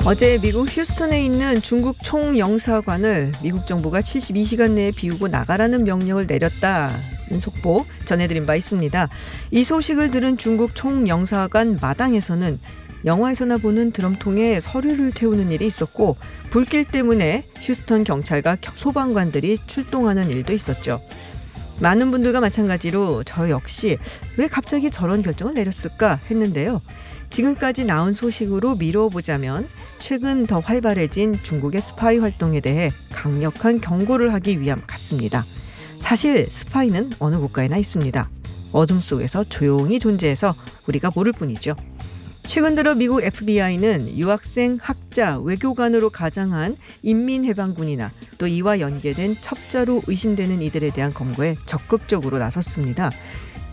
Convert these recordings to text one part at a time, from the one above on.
어제 미국 휴스턴에 있는 중국 총영사관을 미국 정부가 72시간 내에 비우고 나가라는 명령을 내렸다는 속보 전해드린 바 있습니다. 이 소식을 들은 중국 총영사관 마당에서는 영화에서나 보는 드럼통에 서류를 태우는 일이 있었고, 불길 때문에 휴스턴 경찰과 소방관들이 출동하는 일도 있었죠. 많은 분들과 마찬가지로 저 역시 왜 갑자기 저런 결정을 내렸을까 했는데요. 지금까지 나온 소식으로 미뤄보자면 최근 더 활발해진 중국의 스파이 활동에 대해 강력한 경고를 하기 위함 같습니다. 사실 스파이는 어느 국가에나 있습니다. 어둠 속에서 조용히 존재해서 우리가 모를 뿐이죠. 최근 들어 미국 FBI는 유학생, 학자, 외교관으로 가장한 인민해방군이나 또 이와 연계된 첩자로 의심되는 이들에 대한 검거에 적극적으로 나섰습니다.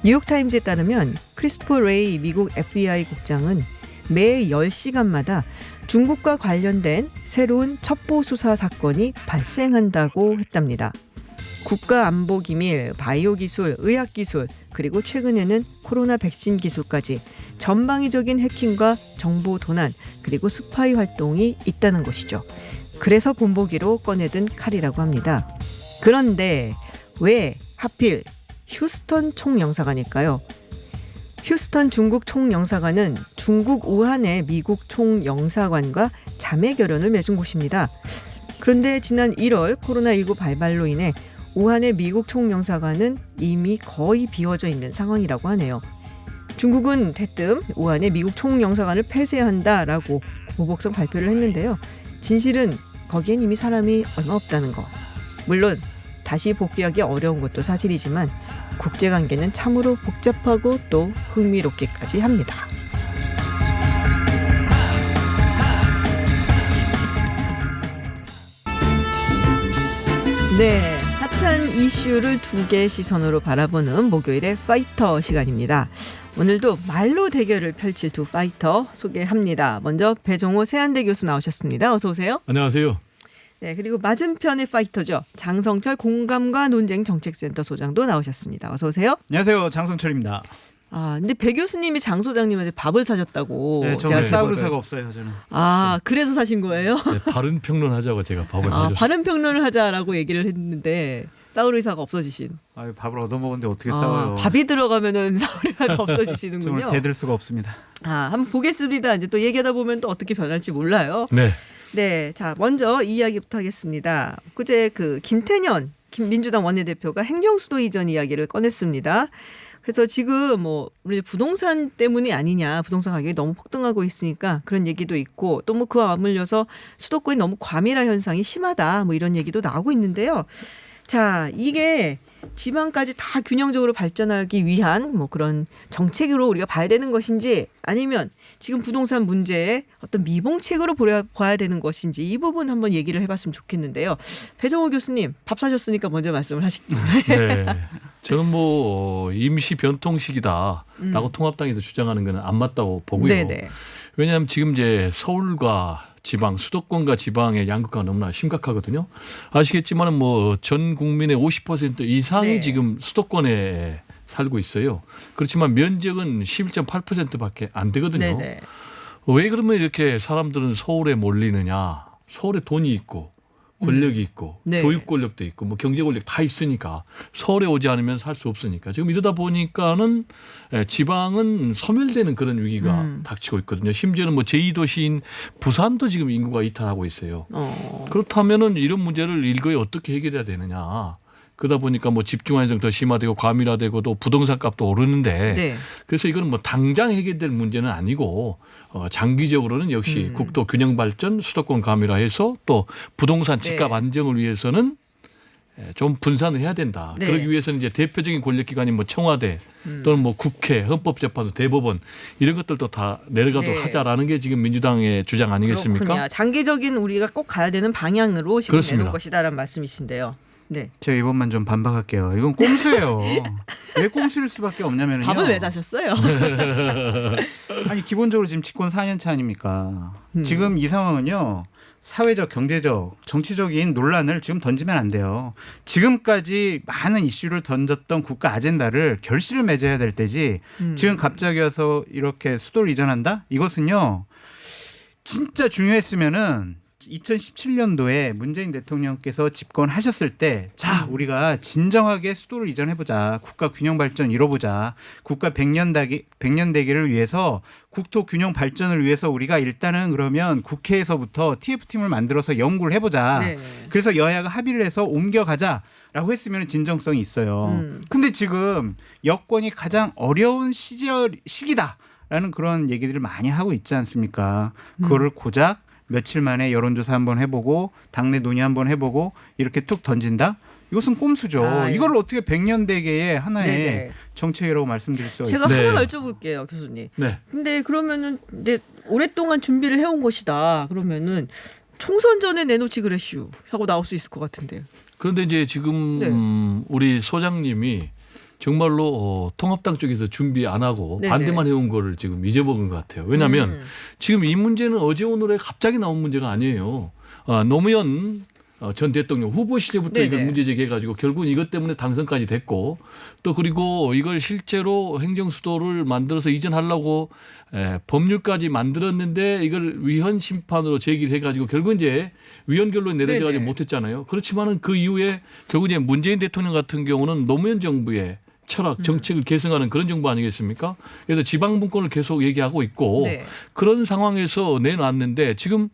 뉴욕타임즈에 따르면 크리스토퍼 레이 미국 FBI 국장은 매 10시간마다 중국과 관련된 새로운 첩보 수사 사건이 발생한다고 했답니다. 국가안보기밀, 바이오기술, 의학기술, 그리고 최근에는 코로나 백신 기술까지 전방위적인 해킹과 정보 도난, 그리고 스파이 활동이 있다는 것이죠. 그래서 본보기로 꺼내든 칼이라고 합니다. 그런데 왜 하필 휴스턴 총영사관일까요? 휴스턴 중국 총영사관은 중국 우한의 미국 총영사관과 자매 결연을 맺은 곳입니다. 그런데 지난 1월 코로나19 발발로 인해 우한의 미국 총영사관은 이미 거의 비워져 있는 상황이라고 하네요. 중국은 대뜸 우한의 미국 총영사관을 폐쇄한다라고 보복성 발표를 했는데요. 진실은 거기엔 이미 사람이 얼마 없다는 거. 물론 다시 복귀하기 어려운 것도 사실이지만 국제관계는 참으로 복잡하고 또 흥미롭기까지 합니다. 네, 핫한 이슈를 두 개의 시선으로 바라보는 목요일의 파이터 시간입니다. 오늘도 말로 대결을 펼칠 두 파이터 소개합니다. 먼저 배종호 세한대 교수 나오셨습니다. 어서 오세요. 안녕하세요. 네, 그리고 맞은편의 파이터죠. 장성철 공감과 논쟁 정책센터 소장도 나오셨습니다. 어서 오세요. 안녕하세요. 장성철입니다. 아, 근데 배 교수님이 장 소장님한테 밥을 사줬다고. 네, 저는 싸울 의사가 없어요. 저는. 아, 그래서 사신 거예요? 네, 바른 평론하자고 제가 밥을 사줬어요. 바른 평론을 하자라고 얘기를 했는데 싸울 의사가 없어지신. 아유, 밥을 얻어먹었는데 어떻게 싸워요. 밥이 들어가면은 싸울 의사가 없어지시는군요. 정말 대들 수가 없습니다. 한번 보겠습니다. 이제 또 얘기하다 보면 또 어떻게 변할지 몰라요. 네. 네, 자 먼저 이야기부터 하겠습니다. 그제 김태년 민주당 원내대표가 행정수도 이전 이야기를 꺼냈습니다. 그래서 지금 우리 부동산 때문이 아니냐, 부동산 가격이 너무 폭등하고 있으니까 그런 얘기도 있고, 또 그와 맞물려서 수도권이 너무 과밀화 현상이 심하다, 이런 얘기도 나오고 있는데요. 자, 이게 지방까지 다 균형적으로 발전하기 위한 그런 정책으로 우리가 봐야 되는 것인지, 아니면 지금 부동산 문제에 어떤 미봉책으로 봐야 되는 것인지, 이 부분 한번 얘기를 해봤으면 좋겠는데요. 배종호 교수님, 밥 사셨으니까 먼저 말씀을 하실게요. 네. 저는 임시 변통식이다라고 통합당에서 주장하는 것은 안 맞다고 보고요. 네네. 왜냐하면 지금 이제 서울과 지방, 수도권과 지방의 양극화가 너무나 심각하거든요. 아시겠지만 전 국민의 50% 이상이 네. 지금 수도권에 살고 있어요. 그렇지만 면적은 11.8%밖에 안 되거든요. 네네. 왜 그러면 이렇게 사람들은 서울에 몰리느냐? 서울에 돈이 있고 권력이 있고 네. 교육 권력도 있고 경제 권력 다 있으니까 서울에 오지 않으면 살 수 없으니까 지금 이러다 보니까는 지방은 소멸되는 그런 위기가 닥치고 있거든요. 심지어는 제2도시인 부산도 지금 인구가 이탈하고 있어요. 그렇다면은 이런 문제를 일거에 어떻게 해결해야 되느냐? 그러다 보니까 집중 현상 더 심화되고 과밀화되고 또 부동산 값도 오르는데 네. 그래서 이거는 당장 해결될 문제는 아니고 장기적으로는 역시 국토 균형 발전, 수도권 과밀화해서 또 부동산 집값 네. 안정을 위해서는 좀 분산을 해야 된다. 네. 그러기 위해서는 이제 대표적인 권력기관이 청와대 또는 국회, 헌법재판소, 대법원 이런 것들도 다 내려가도록 네. 하자라는 게 지금 민주당의 주장 아니겠습니까? 그렇군요. 장기적인 우리가 꼭 가야 되는 방향으로 지금 그렇습니다. 내놓은 것이다라는 말씀이신데요. 네. 제가 이번만 좀 반박할게요. 이건 꼼수예요. 왜 꼼수일 수밖에 없냐면요. 밥은 왜 사셨어요? 아니 기본적으로 지금 집권 4년 차 아닙니까? 지금 이 상황은요. 사회적, 경제적, 정치적인 논란을 지금 던지면 안 돼요. 지금까지 많은 이슈를 던졌던 국가 아젠다를 결실을 맺어야 될 때지 지금 갑자기 와서 이렇게 수도를 이전한다? 이것은요. 진짜 중요했으면은 2017년도에 문재인 대통령께서 집권하셨을 때 자 우리가 진정하게 수도를 이전해보자. 국가 균형 발전 이뤄보자. 국가 100년 대계를 위해서 국토 균형 발전을 위해서 우리가 일단은 그러면 국회에서부터 TF팀을 만들어서 연구를 해보자. 네. 그래서 여야가 합의를 해서 옮겨가자라고 했으면 진정성이 있어요. 근데 지금 여권이 가장 어려운 시기다라는 그런 얘기들을 많이 하고 있지 않습니까? 그거를 고작 며칠 만에 여론조사 한번 해보고 당내 논의 한번 해보고 이렇게 툭 던진다? 이것은 꼼수죠. 아, 예. 이걸 어떻게 100년 대계의 하나의 네네. 정책이라고 말씀드릴 수가 제가 있어요. 네. 하나 여쭤볼게요, 교수님. 네. 근데 그러면은 이제 오랫동안 준비를 해온 것이다. 그러면은 총선 전에 내놓지 그랬슈 하고 나올 수 있을 것 같은데요. 그런데 이제 지금 네. 우리 소장님이 정말로 통합당 쪽에서 준비 안 하고 네네. 반대만 해온 거를 지금 잊어먹은 것 같아요. 왜냐하면 지금 이 문제는 어제 오늘에 갑자기 나온 문제가 아니에요. 노무현 전 대통령 후보 시절부터 네네. 이걸 문제 제기해가지고 결국은 이것 때문에 당선까지 됐고 또 그리고 이걸 실제로 행정수도를 만들어서 이전하려고 법률까지 만들었는데 이걸 위헌 심판으로 제기를 해가지고 결국 이제 위헌 결론이 내려져가지고 네네. 못했잖아요. 그렇지만은 그 이후에 결국 이제 문재인 대통령 같은 경우는 노무현 정부의 철학, 정책을 계승하는 그런 정부 아니겠습니까? 그래서 지방분권을 계속 얘기하고 있고 네. 그런 상황에서 내놨는데 지금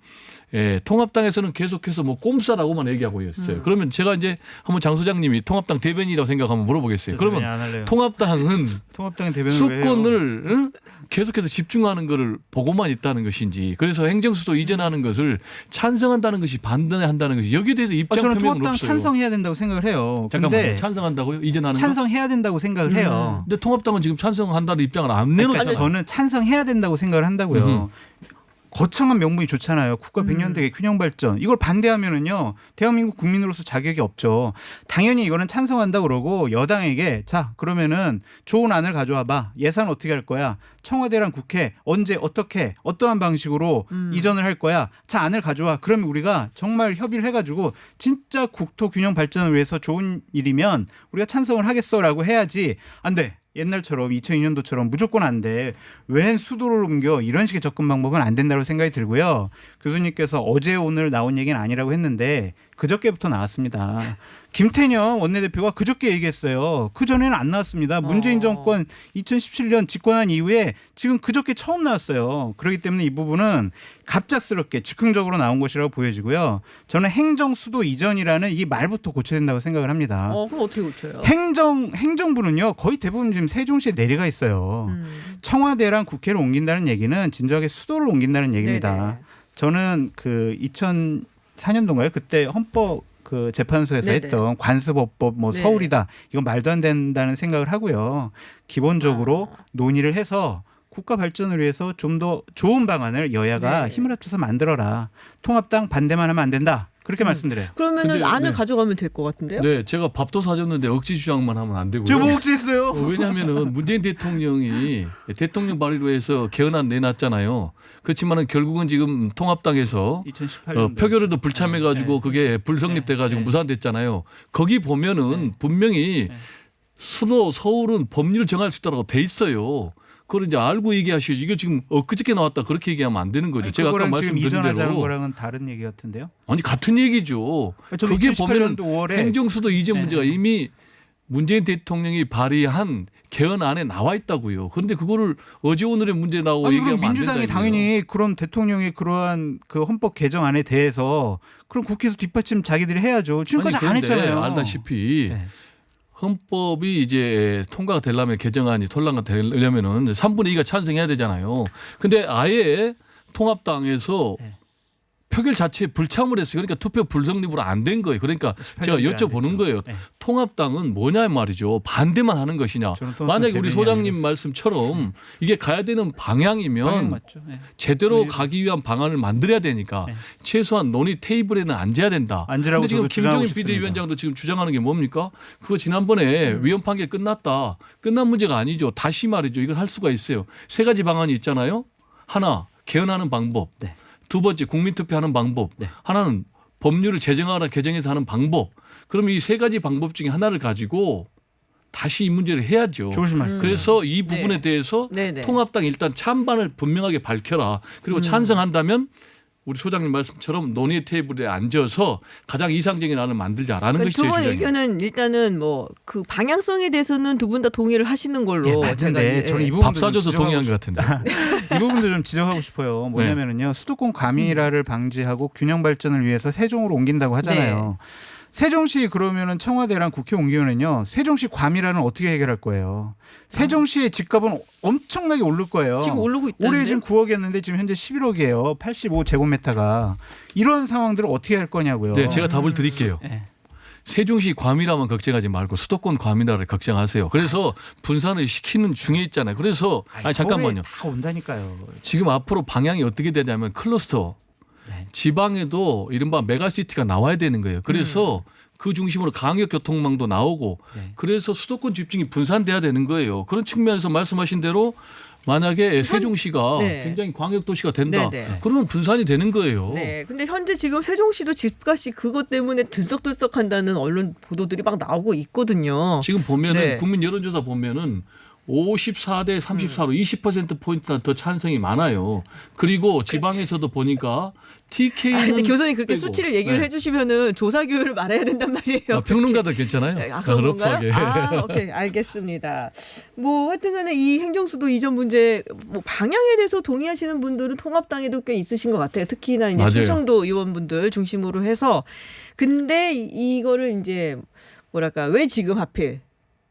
통합당에서는 계속해서 뭐 꼼수라고만 얘기하고 있어요. 그러면 제가 이제 한번 장 소장님이 통합당 대변인이라고 생각하면 물어보겠어요. 그러면 안 할래요. 통합당은 통합당의 대변을 왜 해요? 수권을 계속해서 집중하는 것을 보고만 있다는 것인지 그래서 행정수도 이전하는 것을 찬성한다는 것이 반대한다는 것이 여기에 대해서 입장 저는 표명은 통합당 없어요. 찬성해야 된다고 생각을 해요. 잠깐만요. 근데 찬성한다고요? 이전하는 거? 찬성해야 된다고 생각을 해요. 근데 통합당은 지금 찬성한다는 입장을 안 내놓잖아요. 그러니까 저는 찬성해야 된다고 생각을 한다고요. 거창한 명분이 좋잖아요. 국가 100년 대계 균형 발전. 이걸 반대하면은요. 대한민국 국민으로서 자격이 없죠. 당연히 이거는 찬성한다 그러고 여당에게 자, 그러면은 좋은 안을 가져와 봐. 예산 어떻게 할 거야? 청와대랑 국회 언제 어떻게 어떠한 방식으로 이전을 할 거야? 자, 안을 가져와. 그러면 우리가 정말 협의를 해 가지고 진짜 국토 균형 발전을 위해서 좋은 일이면 우리가 찬성을 하겠어라고 해야지. 안 돼. 옛날처럼 2002년도처럼 무조건 안 돼. 웬 수도를 옮겨 이런 식의 접근 방법은 안 된다고 생각이 들고요. 교수님께서 어제 오늘 나온 얘기는 아니라고 했는데 그저께부터 나왔습니다. 김태년 원내대표가 그저께 얘기했어요. 그전에는 안 나왔습니다. 문재인 정권 2017년 집권한 이후에 지금 그저께 처음 나왔어요. 그렇기 때문에 이 부분은 갑작스럽게 즉흥적으로 나온 것이라고 보여지고요. 저는 행정수도 이전이라는 이 말부터 고쳐야 된다고 생각을 합니다. 그럼 어떻게 고쳐요? 행정부는요 거의 대부분 지금 세종시에 내려가 있어요. 청와대랑 국회를 옮긴다는 얘기는 진정하게 수도를 옮긴다는 얘기입니다. 네네. 저는 그 2004년도인가요? 그때 헌법 그 재판소에서 네네. 했던 관습법법 뭐 네. 서울이다 이건 말도 안 된다는 생각을 하고요. 기본적으로 논의를 해서 국가 발전을 위해서 좀 더 좋은 방안을 여야가 네. 힘을 합쳐서 만들어라. 통합당 반대만 하면 안 된다. 그렇게 말씀드려요. 그러면은 근데, 안을 네. 가져가면 될 것 같은데요? 네, 제가 밥도 사줬는데 억지 주장만 하면 안 되고요. 저 뭐 혹시 했어요? 왜냐하면은 문재인 대통령이 대통령 발의로 해서 개헌안 내놨잖아요. 그렇지만은 결국은 지금 통합당에서 2018년 표결에도 불참해가지고 네. 그게 불성립돼가지고 네. 무산됐잖아요. 거기 보면은 분명히 수도 서울은 법률을 정할 수 있다고 돼 있어요. 그걸 이제 알고 얘기하시죠. 이거 지금 엊그저께 나왔다 그렇게 얘기하면 안 되는 거죠. 아니, 제가 아까 그거랑 지금 말씀드린 이전하자는 대로 거랑은 다른 얘기 같은데요? 아니 같은 얘기죠. 저는 그게 보면은 2018년도 5월에 행정수도 이전 네. 문제가 이미 문재인 대통령이 발의한 개헌안에 나와 있다고요. 그런데 그거를 어제 오늘의 문제 나오고 아니 그럼 얘기하면 안 민주당이 된다는 당연히 그런 대통령의 그러한 그 헌법 개정안에 대해서 그럼 국회에서 뒷받침 자기들이 해야죠. 지금까지 안 했잖아요. 알다시피 네. 헌법이 이제 통과가 되려면 개정안이 통과가 되려면은 3분의 2가 찬성해야 되잖아요. 근데 아예 통합당에서 네. 표결 자체에 불참을 했어요. 그러니까 투표 불성립으로 안 된 거예요. 그러니까 18년도에 제가 안 여쭤보는 됐죠. 거예요. 네. 통합당은 뭐냐 말이죠. 반대만 하는 것이냐. 저는 통합당 만약에 우리 대변인이 소장님 아니겠어요. 말씀처럼 이게 가야 되는 방향이면 방향 맞죠? 네. 제대로 네. 가기 위한 방안을 만들어야 되니까 네. 최소한 논의 테이블에는 앉아야 된다. 앉으라고 근데 지금 저도 주장하고 김정인 싶습니다. 비대위원장도 지금 주장하는 게 뭡니까? 그거 지난번에 위헌 판결 끝났다. 끝난 문제가 아니죠. 다시 말이죠. 이걸 할 수가 있어요. 세 가지 방안이 있잖아요. 하나, 개헌하는 방법. 네. 두 번째, 국민투표하는 방법. 네. 하나는 법률을 제정하거나 개정해서 하는 방법. 그럼 이 세 가지 방법 중에 하나를 가지고 다시 이 문제를 해야죠. 좋으신 말씀. 그래서 이 부분에 네. 대해서 네네. 통합당 일단 찬반을 분명하게 밝혀라. 그리고 찬성한다면 우리 소장님 말씀처럼 논의 테이블에 앉아서 가장 이상적인 안을 만들자라는 것이 제 두분 주장입니다. 의견은 일단은 뭐 그 방향성에 대해서는 두 분 다 동의를 하시는 걸로. 예, 맞는데 제가, 저는 이 밥 부분도 사줘서 좀 동의한 것 지적하고 같은데. 이 부분도 좀 지적하고 싶어요. 뭐냐면은요. 수도권 과밀화를 방지하고 균형 발전을 위해서 세종으로 옮긴다고 하잖아요. 세종시 그러면은 청와대랑 국회 옮기면은요. 세종시 과밀화는 어떻게 해결할 거예요? 세종시의 집값은 엄청나게 오를 거예요. 지금 오르고 있다는데. 올해 지금 9억이었는데 지금 현재 11억이에요. 85제곱미터가. 이런 상황들을 어떻게 할 거냐고요. 네, 제가 답을 드릴게요. 네. 세종시 과밀화만 걱정하지 말고 수도권 과밀화를 걱정하세요. 그래서 분산을 시키는 중에 있잖아요. 그래서 아니 잠깐만요. 다 온다니까요. 지금 앞으로 방향이 어떻게 되냐면 클러스터 네. 지방에도 이른바 메가시티가 나와야 되는 거예요. 그래서 그 중심으로 강역교통망도 나오고 네. 그래서 수도권 집중이 분산돼야 되는 거예요. 그런 측면에서 말씀하신 대로 만약에 세종시가 네. 굉장히 광역도시가 된다. 네네. 그러면 분산이 되는 거예요. 네. 근데 현재 지금 세종시도 집값이 그것 때문에 들썩들썩한다는 언론 보도들이 막 나오고 있거든요. 지금 보면은 네. 국민 여론조사 보면은 54대 34로 20%포인트나 더 찬성이 많아요. 그리고 지방에서도 보니까 TK는 근데 교수님 그렇게 빼고. 수치를 얘기를 네. 해주시면은 조사 교육을 말해야 된단 말이에요. 평론가들 괜찮아요. 아, 그런 건가요? 러프하게. 아, 오케이, 알겠습니다. 뭐 하여튼간에 이 행정수도 이전 문제 뭐 방향에 대해서 동의하시는 분들은 통합당에도 꽤 있으신 것 같아요. 특히나 이제 맞아요. 충청도 의원분들 중심으로 해서 근데 이거를 이제 뭐랄까 왜 지금 하필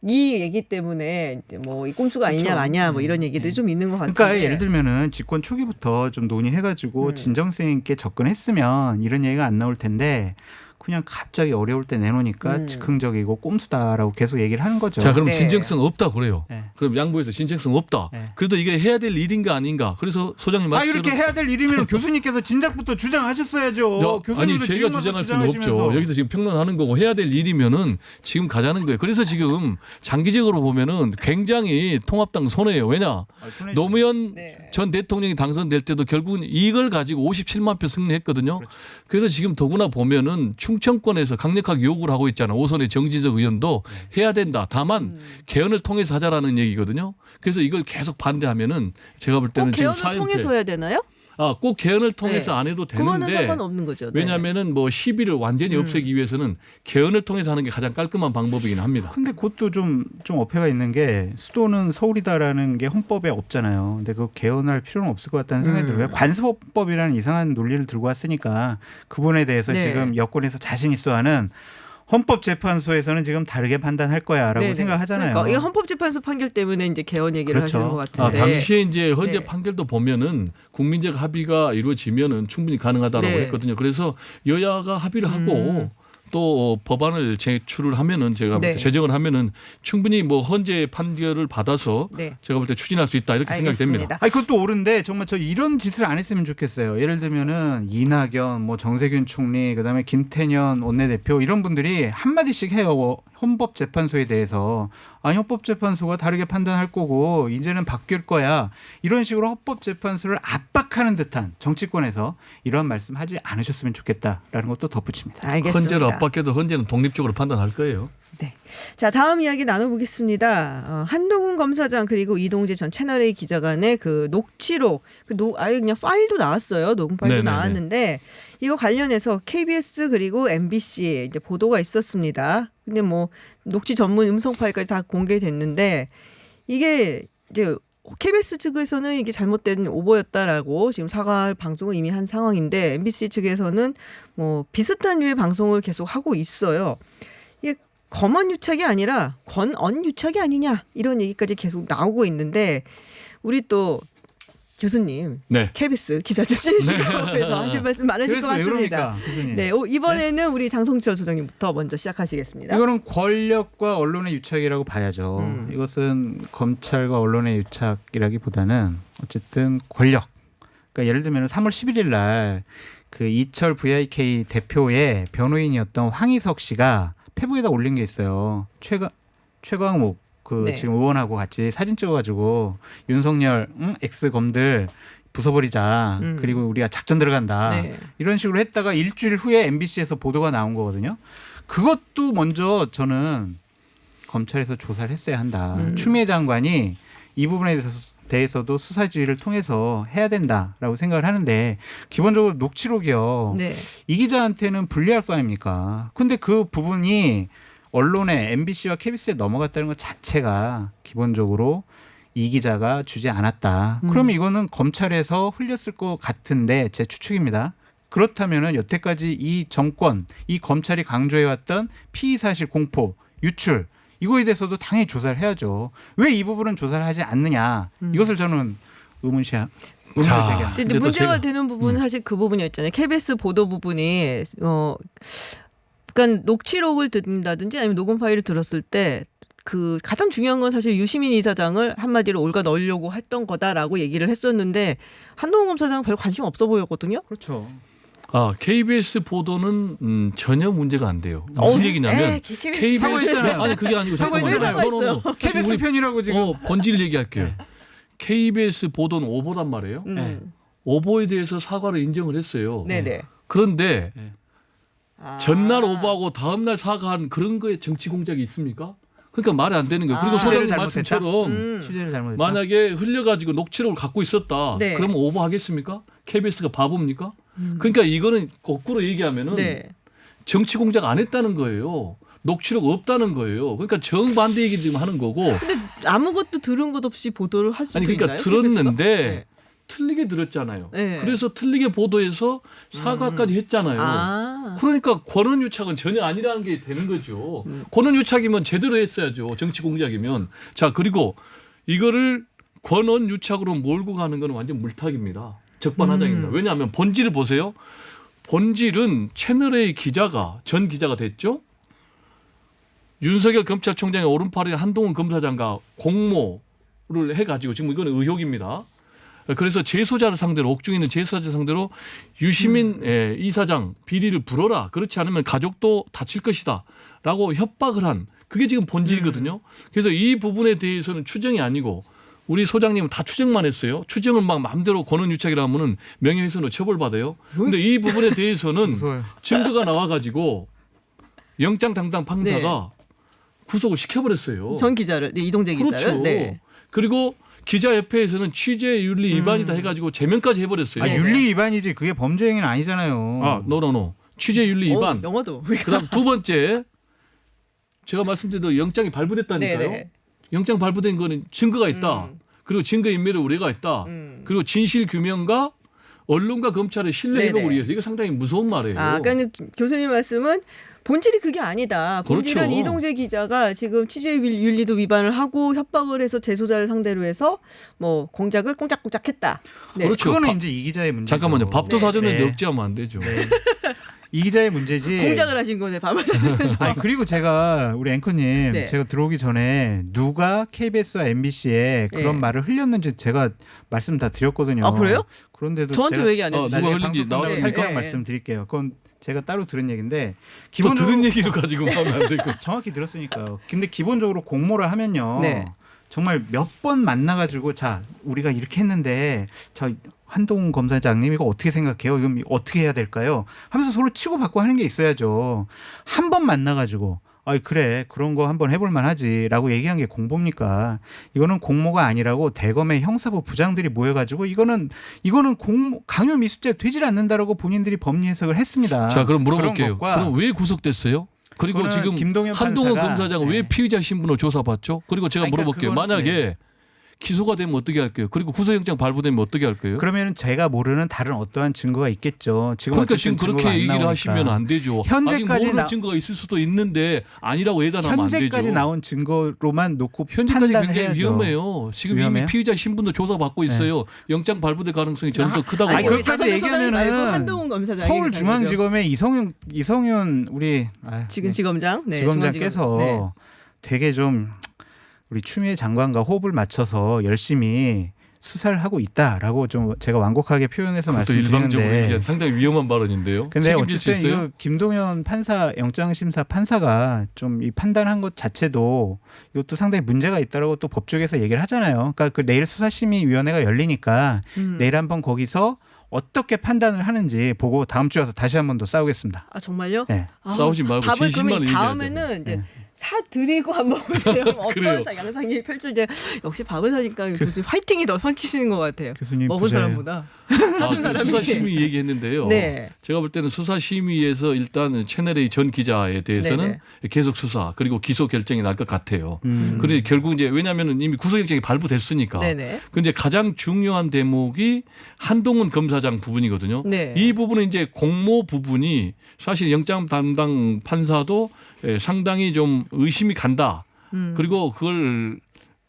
이 얘기 때문에 이제 뭐 이 꼼수가 아니냐 그렇죠. 마냐 뭐 이런 얘기들이 좀 있는 것 같은데. 그러니까 예를 들면은 집권 초기부터 좀 논의해가지고 진정성 있게 접근했으면 이런 얘기가 안 나올 텐데 그냥 갑자기 어려울 때 내놓으니까 즉흥적이고 꼼수다라고 계속 얘기를 하는 거죠. 자, 그럼 네. 진정성 없다 그래요. 네. 그럼 양보해서 진정성 없다. 네. 그래도 이게 해야 될 일인가 아닌가. 그래서 소장님 아 말씀대로 이렇게 해야 될 일이면 교수님께서 진작부터 주장하셨어야죠. 아니 교수님도 제가 지금 와서 주장할 수는 없죠. 주장하시면서. 여기서 지금 평론하는 거고 해야 될 일이면은 지금 가자는 거예요. 그래서 지금 장기적으로 보면은 굉장히 통합당 손해예요. 왜냐? 아, 손해죠. 노무현 네. 전 대통령이 당선될 때도 결국은 이걸 가지고 57만 표 승리했거든요. 그렇죠. 그래서 지금 더구나 보면은 충청권에서 강력하게 요구를 하고 있잖아. 오선의 정지적 의원도 해야 된다. 다만 개헌을 통해서 하자라는 얘기거든요. 그래서 이걸 계속 반대하면은 제가 볼 때는 꼭 지금 개헌을 통해서 해야 되나요? 꼭 개헌을 통해서 네. 안 해도 그거는 되는데 상관없는 거죠. 네. 왜냐하면은 뭐 시비를 완전히 없애기 위해서는 개헌을 통해서 하는 게 가장 깔끔한 방법이긴 합니다. 근데 그것도 좀 어폐가 있는 게 수도는 서울이다라는 게 헌법에 없잖아요. 근데 그 개헌할 필요는 없을 것 같다는 생각이 들어요. 관습법이라는 이상한 논리를 들고 왔으니까 그분에 대해서 네. 지금 여권에서 자신 있어하는 헌법재판소에서는 지금 다르게 판단할 거야라고 네네. 생각하잖아요. 그러니까 이게 헌법재판소 판결 때문에 이제 개헌 얘기를 그렇죠. 하시는 것 같은데. 당시에 이제 헌재 네. 판결도 보면은 국민적 합의가 이루어지면은 충분히 가능하다라고 네. 했거든요. 그래서 여야가 합의를 하고 또 법안을 제출을 하면은 제가 볼 때 네. 제정을 하면은 충분히 뭐 헌재 판결을 받아서 네. 제가 볼 때 추진할 수 있다 이렇게 생각됩니다. 알겠습니다. 아니 그것도 옳은데 정말 저 이런 짓을 안 했으면 좋겠어요. 예를 들면은 이낙연, 뭐 정세균 총리, 그다음에 김태년 원내대표 이런 분들이 한 마디씩 해요. 헌법재판소에 대해서 아니 헌법재판소가 다르게 판단할 거고 이제는 바뀔 거야. 이런 식으로 헌법재판소를 압박하는 듯한 정치권에서 이런 말씀하지 않으셨으면 좋겠다라는 것도 덧붙입니다. 알겠습니다. 헌재를 압박해도 헌재는 독립적으로 판단할 거예요. 네. 자, 다음 이야기 나눠보겠습니다. 한동훈 검사장 그리고 이동재 전 채널A 기자 간의 그 녹취록, 아예 그냥 파일도 나왔어요. 녹음 파일도 네네네. 나왔는데 이거 관련해서 KBS 그리고 MBC 이제 보도가 있었습니다. 근데 뭐 녹취 전문 음성 파일까지 다 공개됐는데 이게 이제 KBS 측에서는 이게 잘못된 오보였다라고 지금 사과할 방송을 이미 한 상황인데 MBC 측에서는 뭐 비슷한 류의 방송을 계속 하고 있어요. 이게 검언 유착이 아니라 권언 유착이 아니냐 이런 얘기까지 계속 나오고 있는데 우리 또 교수님 네. KBS 기자 출신이시고 그래서 하실 말씀 많으실 것 그래서 왜 같습니다. 그럽니까, 교수님? 네, 이번에는 우리 장성철 소장님부터 먼저 시작하시겠습니다. 이거는 권력과 언론의 유착이라고 봐야죠. 이것은 검찰과 언론의 유착이라기보다는 어쨌든 권력. 그러니까 예를 들면 3월 11일 날 그 이철 VIK 대표의 변호인이었던 황희석 씨가 페북에다 올린 게 있어요. 최광욱 그 네. 지금 의원하고 같이 사진 찍어가지고 윤석열 X 검들 부숴버리자. 그리고 우리가 작전 들어간다. 네. 이런 식으로 했다가 일주일 후에 MBC에서 보도가 나온 거거든요. 그것도 먼저 저는 검찰에서 조사를 했어야 한다. 추미애 장관이 이 부분에 대해서도 수사 지휘를 통해서 해야 된다라고 생각을 하는데 기본적으로 녹취록이요. 네. 이 기자한테는 불리할 거 아닙니까? 근데 그 부분이 언론에 MBC와 KBS에 넘어갔다는 것 자체가 기본적으로 이 기자가 주지 않았다. 그러면 이거는 검찰에서 흘렸을 것 같은데 제 추측입니다. 그렇다면은 여태까지 이 정권, 이 검찰이 강조해왔던 피의 사실 공포, 유출 이거에 대해서도 당연히 조사를 해야죠. 왜 이 부분은 조사를 하지 않느냐? 이것을 저는 의문을 제기합니다. 근데 이제 또 문제가 제가- 되는 부분은 사실 그 부분이었잖아요. KBS 보도 부분이 그러니까 녹취록을 듣는다든지 아니면 녹음 파일을 들었을 때 그 가장 중요한 건 사실 유시민 이사장을 한마디로 올가 넣으려고 했던 거다라고 얘기를 했었는데 한동훈 검사장은 별 관심 없어 보였거든요. 그렇죠. KBS 보도는 전혀 문제가 안 돼요. 무슨 얘기냐면 KBS 사과했잖아요. 아니 그게 아니고 사과했잖아요. 잠깐만요. KBS 편이라고 지금. 본질 얘기할게요. KBS 보도는 오보란 말이에요. 네. 오보에 대해서 사과를 인정을 했어요. 네네. 그런데 아. 전날 오보하고 다음날 사과한 그런 거에 정치 공작이 있습니까? 그러니까 말이 안 되는 거예요. 그리고 아. 소장님 잘못했다? 말씀처럼 취재를 잘못했다. 만약에 흘려가지고 녹취록을 갖고 있었다. 네. 그러면 오보하겠습니까? KBS가 바보입니까? 그러니까 이거는 거꾸로 얘기하면은 네. 정치 공작 안 했다는 거예요. 녹취록 없다는 거예요. 그러니까 정반대 얘기 지금 하는 거고. 근데 아무것도 들은 것 없이 보도를 할 수도 아니 그러니까 있나요? 들었는데 KBS 가? 틀리게 들었잖아요. 네. 그래서 틀리게 보도해서 사과까지 했잖아요. 아. 그러니까 권한유착은 전혀 아니라는 게 되는 거죠. 권한유착이면 제대로 했어야죠. 정치 공작이면. 자 그리고 이거를 권한유착으로 몰고 가는 건 완전 물타기입니다. 적반하장입니다. 왜냐하면 본질을 보세요. 본질은 채널A 기자가 전 기자가 됐죠. 윤석열 검찰총장의 오른팔인 한동훈 검사장과 공모를 해가지고 지금 이건 의혹입니다. 그래서 재소자를 상대로 옥중에 있는 재소자 상대로 유시민 이사장 비리를 불어라. 그렇지 않으면 가족도 다칠 것이다라고 협박을 한 그게 지금 본질이거든요. 그래서 이 부분에 대해서는 추정이 아니고 우리 소장님은 다 추정만 했어요. 추정을 막 마음대로 권한유착이라 하면은 명예훼손으로 처벌받아요. 근데 이 부분에 대해서는 무서워요. 증거가 나와가지고 영장 당당 판사가 구속을 시켜버렸어요. 전 기자를 네, 이동재 기자를. 그렇죠. 네. 그리고 기자협회에서는 취재 윤리 위반이다 해가지고 제명까지 해버렸어요. 아니, 윤리 위반이지 그게 범죄 행위는 아니잖아요. 노. 취재 윤리 위반. 영어도. 그다음 두 번째 제가 말씀드린 대로 영장이 발부됐다니까요. 네네. 영장 발부된 거는 증거가 있다. 그리고 증거 인멸의 우려가 있다. 그리고 진실 규명과 언론과 검찰의 신뢰 회복을 네네. 위해서 이거 상당히 무서운 말이에요. 그러니까 교수님 말씀은 본질이 그게 아니다. 본질은 그렇죠. 이동재 기자가 지금 취재 윤리도 위반을 하고 협박을 해서 재소자를 상대로 해서 뭐 공작을 꽁짝꽁짝했다. 네. 그렇죠. 그거는 밥- 이제 이 기자의 문제. 잠깐만요. 밥도 네. 사전에 네. 넉지하면 안 되죠. 이 기자의 문제지. 공작을 하신 거네. 밥을 사주면서. 아니, 그리고 제가 우리 앵커님 네. 제가 들어오기 전에 누가 KBS와 MBC에 그런 네. 말을 흘렸는지 제가 말씀 다 드렸거든요. 아, 그래요? 그런데도 저한테 제가 왜 얘기 안 해주세요? 누가 나중에 흘린지 방송 끝나고 나왔으니까. 살짝 네. 말씀드릴게요. 그건 제가 따로 들은 얘기인데 또 기본적으로 들은 얘기로 가지고 하면 안 되고. 정확히 들었으니까요. 근데 기본적으로 공모를 하면요. 네. 정말 몇 번 만나가지고 자 우리가 이렇게 했는데 저 한동훈 검사장님 이거 어떻게 생각해요? 이건 어떻게 해야 될까요? 하면서 서로 치고받고 하는 게 있어야죠. 한 번 만나가지고 그래 그런 거 한번 해볼 만하지라고 얘기한 게 공모입니까? 이거는 공모가 아니라고 대검의 형사부 부장들이 모여가지고 이거는 강요 미수죄 되질 않는다라고 본인들이 법리 해석을 했습니다. 자, 그럼 그런 물어볼게요. 것과 그럼 왜 구속됐어요? 그리고 그거는 지금 김동연 한동훈 판사가- 검사장은 왜 네. 피의자 신분을 조사받죠? 그리고 제가 아니, 그러니까 물어볼게요. 그건- 만약에 기소가 되면 어떻게 할까요? 그리고 구속영장 발부되면 어떻게 할까요? 그러면은 제가 모르는 다른 어떠한 증거가 있겠죠. 지금 그러니까 어쨌든 지금 그렇게 증거가 안 얘기를 나오니까. 하시면 안 되죠. 현재까지 아직 모르는 증거가 있을 수도 있는데 아니라고 예단하면 안 되죠. 현재까지 나온 증거로만 놓고 현재까지 판단을 굉장히 해야죠. 위험해요. 지금 위험해요? 이미 피의자 신분도 조사받고 있어요. 영장 발부될 가능성이 저는 더 크다고 아니, 봐요. 그것까지 얘기하면은 한동훈 검사장 서울중앙지검의 이성윤 우리 지금 지검장, 네, 지검장께서 중앙지검. 되게 좀 우리 추미애 장관과 호흡을 맞춰서 열심히 수사를 하고 있다라고 좀 제가 완곡하게 표현해서 그것도 일방적으로 말씀드리는데 얘기한 상당히 위험한 발언인데요. 근데 책임질 수 어쨌든 있어요? 이거 김동연 판사 영장심사 판사가 좀 이 판단한 것 자체도 이것도 상당히 문제가 있다라고 또 법조계에서 얘기를 하잖아요. 그러니까 그 내일 수사심의위원회가 열리니까 내일 한번 거기서 어떻게 판단을 하는지 보고 다음 주에 와서 다시 한 번 더 싸우겠습니다. 아 정말요? 네. 아, 싸우지 말고 답을 진실만 그러면 얘기해야 다음에는 이제 네. 사드리고 한번 보세요. 그래요. 어떤 양상이 펼쳐져. 역시 밥을 사니까 교수님 화이팅이 더 펼치시는 것 같아요. 교수님 먹은 부자예요. 사람보다. 그 수사심의 얘기했는데요. 네. 제가 볼 때는 수사심의에서 일단 채널A 전 기자에 대해서는 네네. 계속 수사 그리고 기소 결정이 날 것 같아요. 그런데 결국 이제 왜냐하면 이미 구속영장이 발부됐으니까. 네네. 근데 가장 중요한 대목이 한동훈 검사장 부분이거든요. 네. 이 부분은 이제 공모 부분이 사실 영장 담당 판사도 상당히 좀 의심이 간다. 그리고 그걸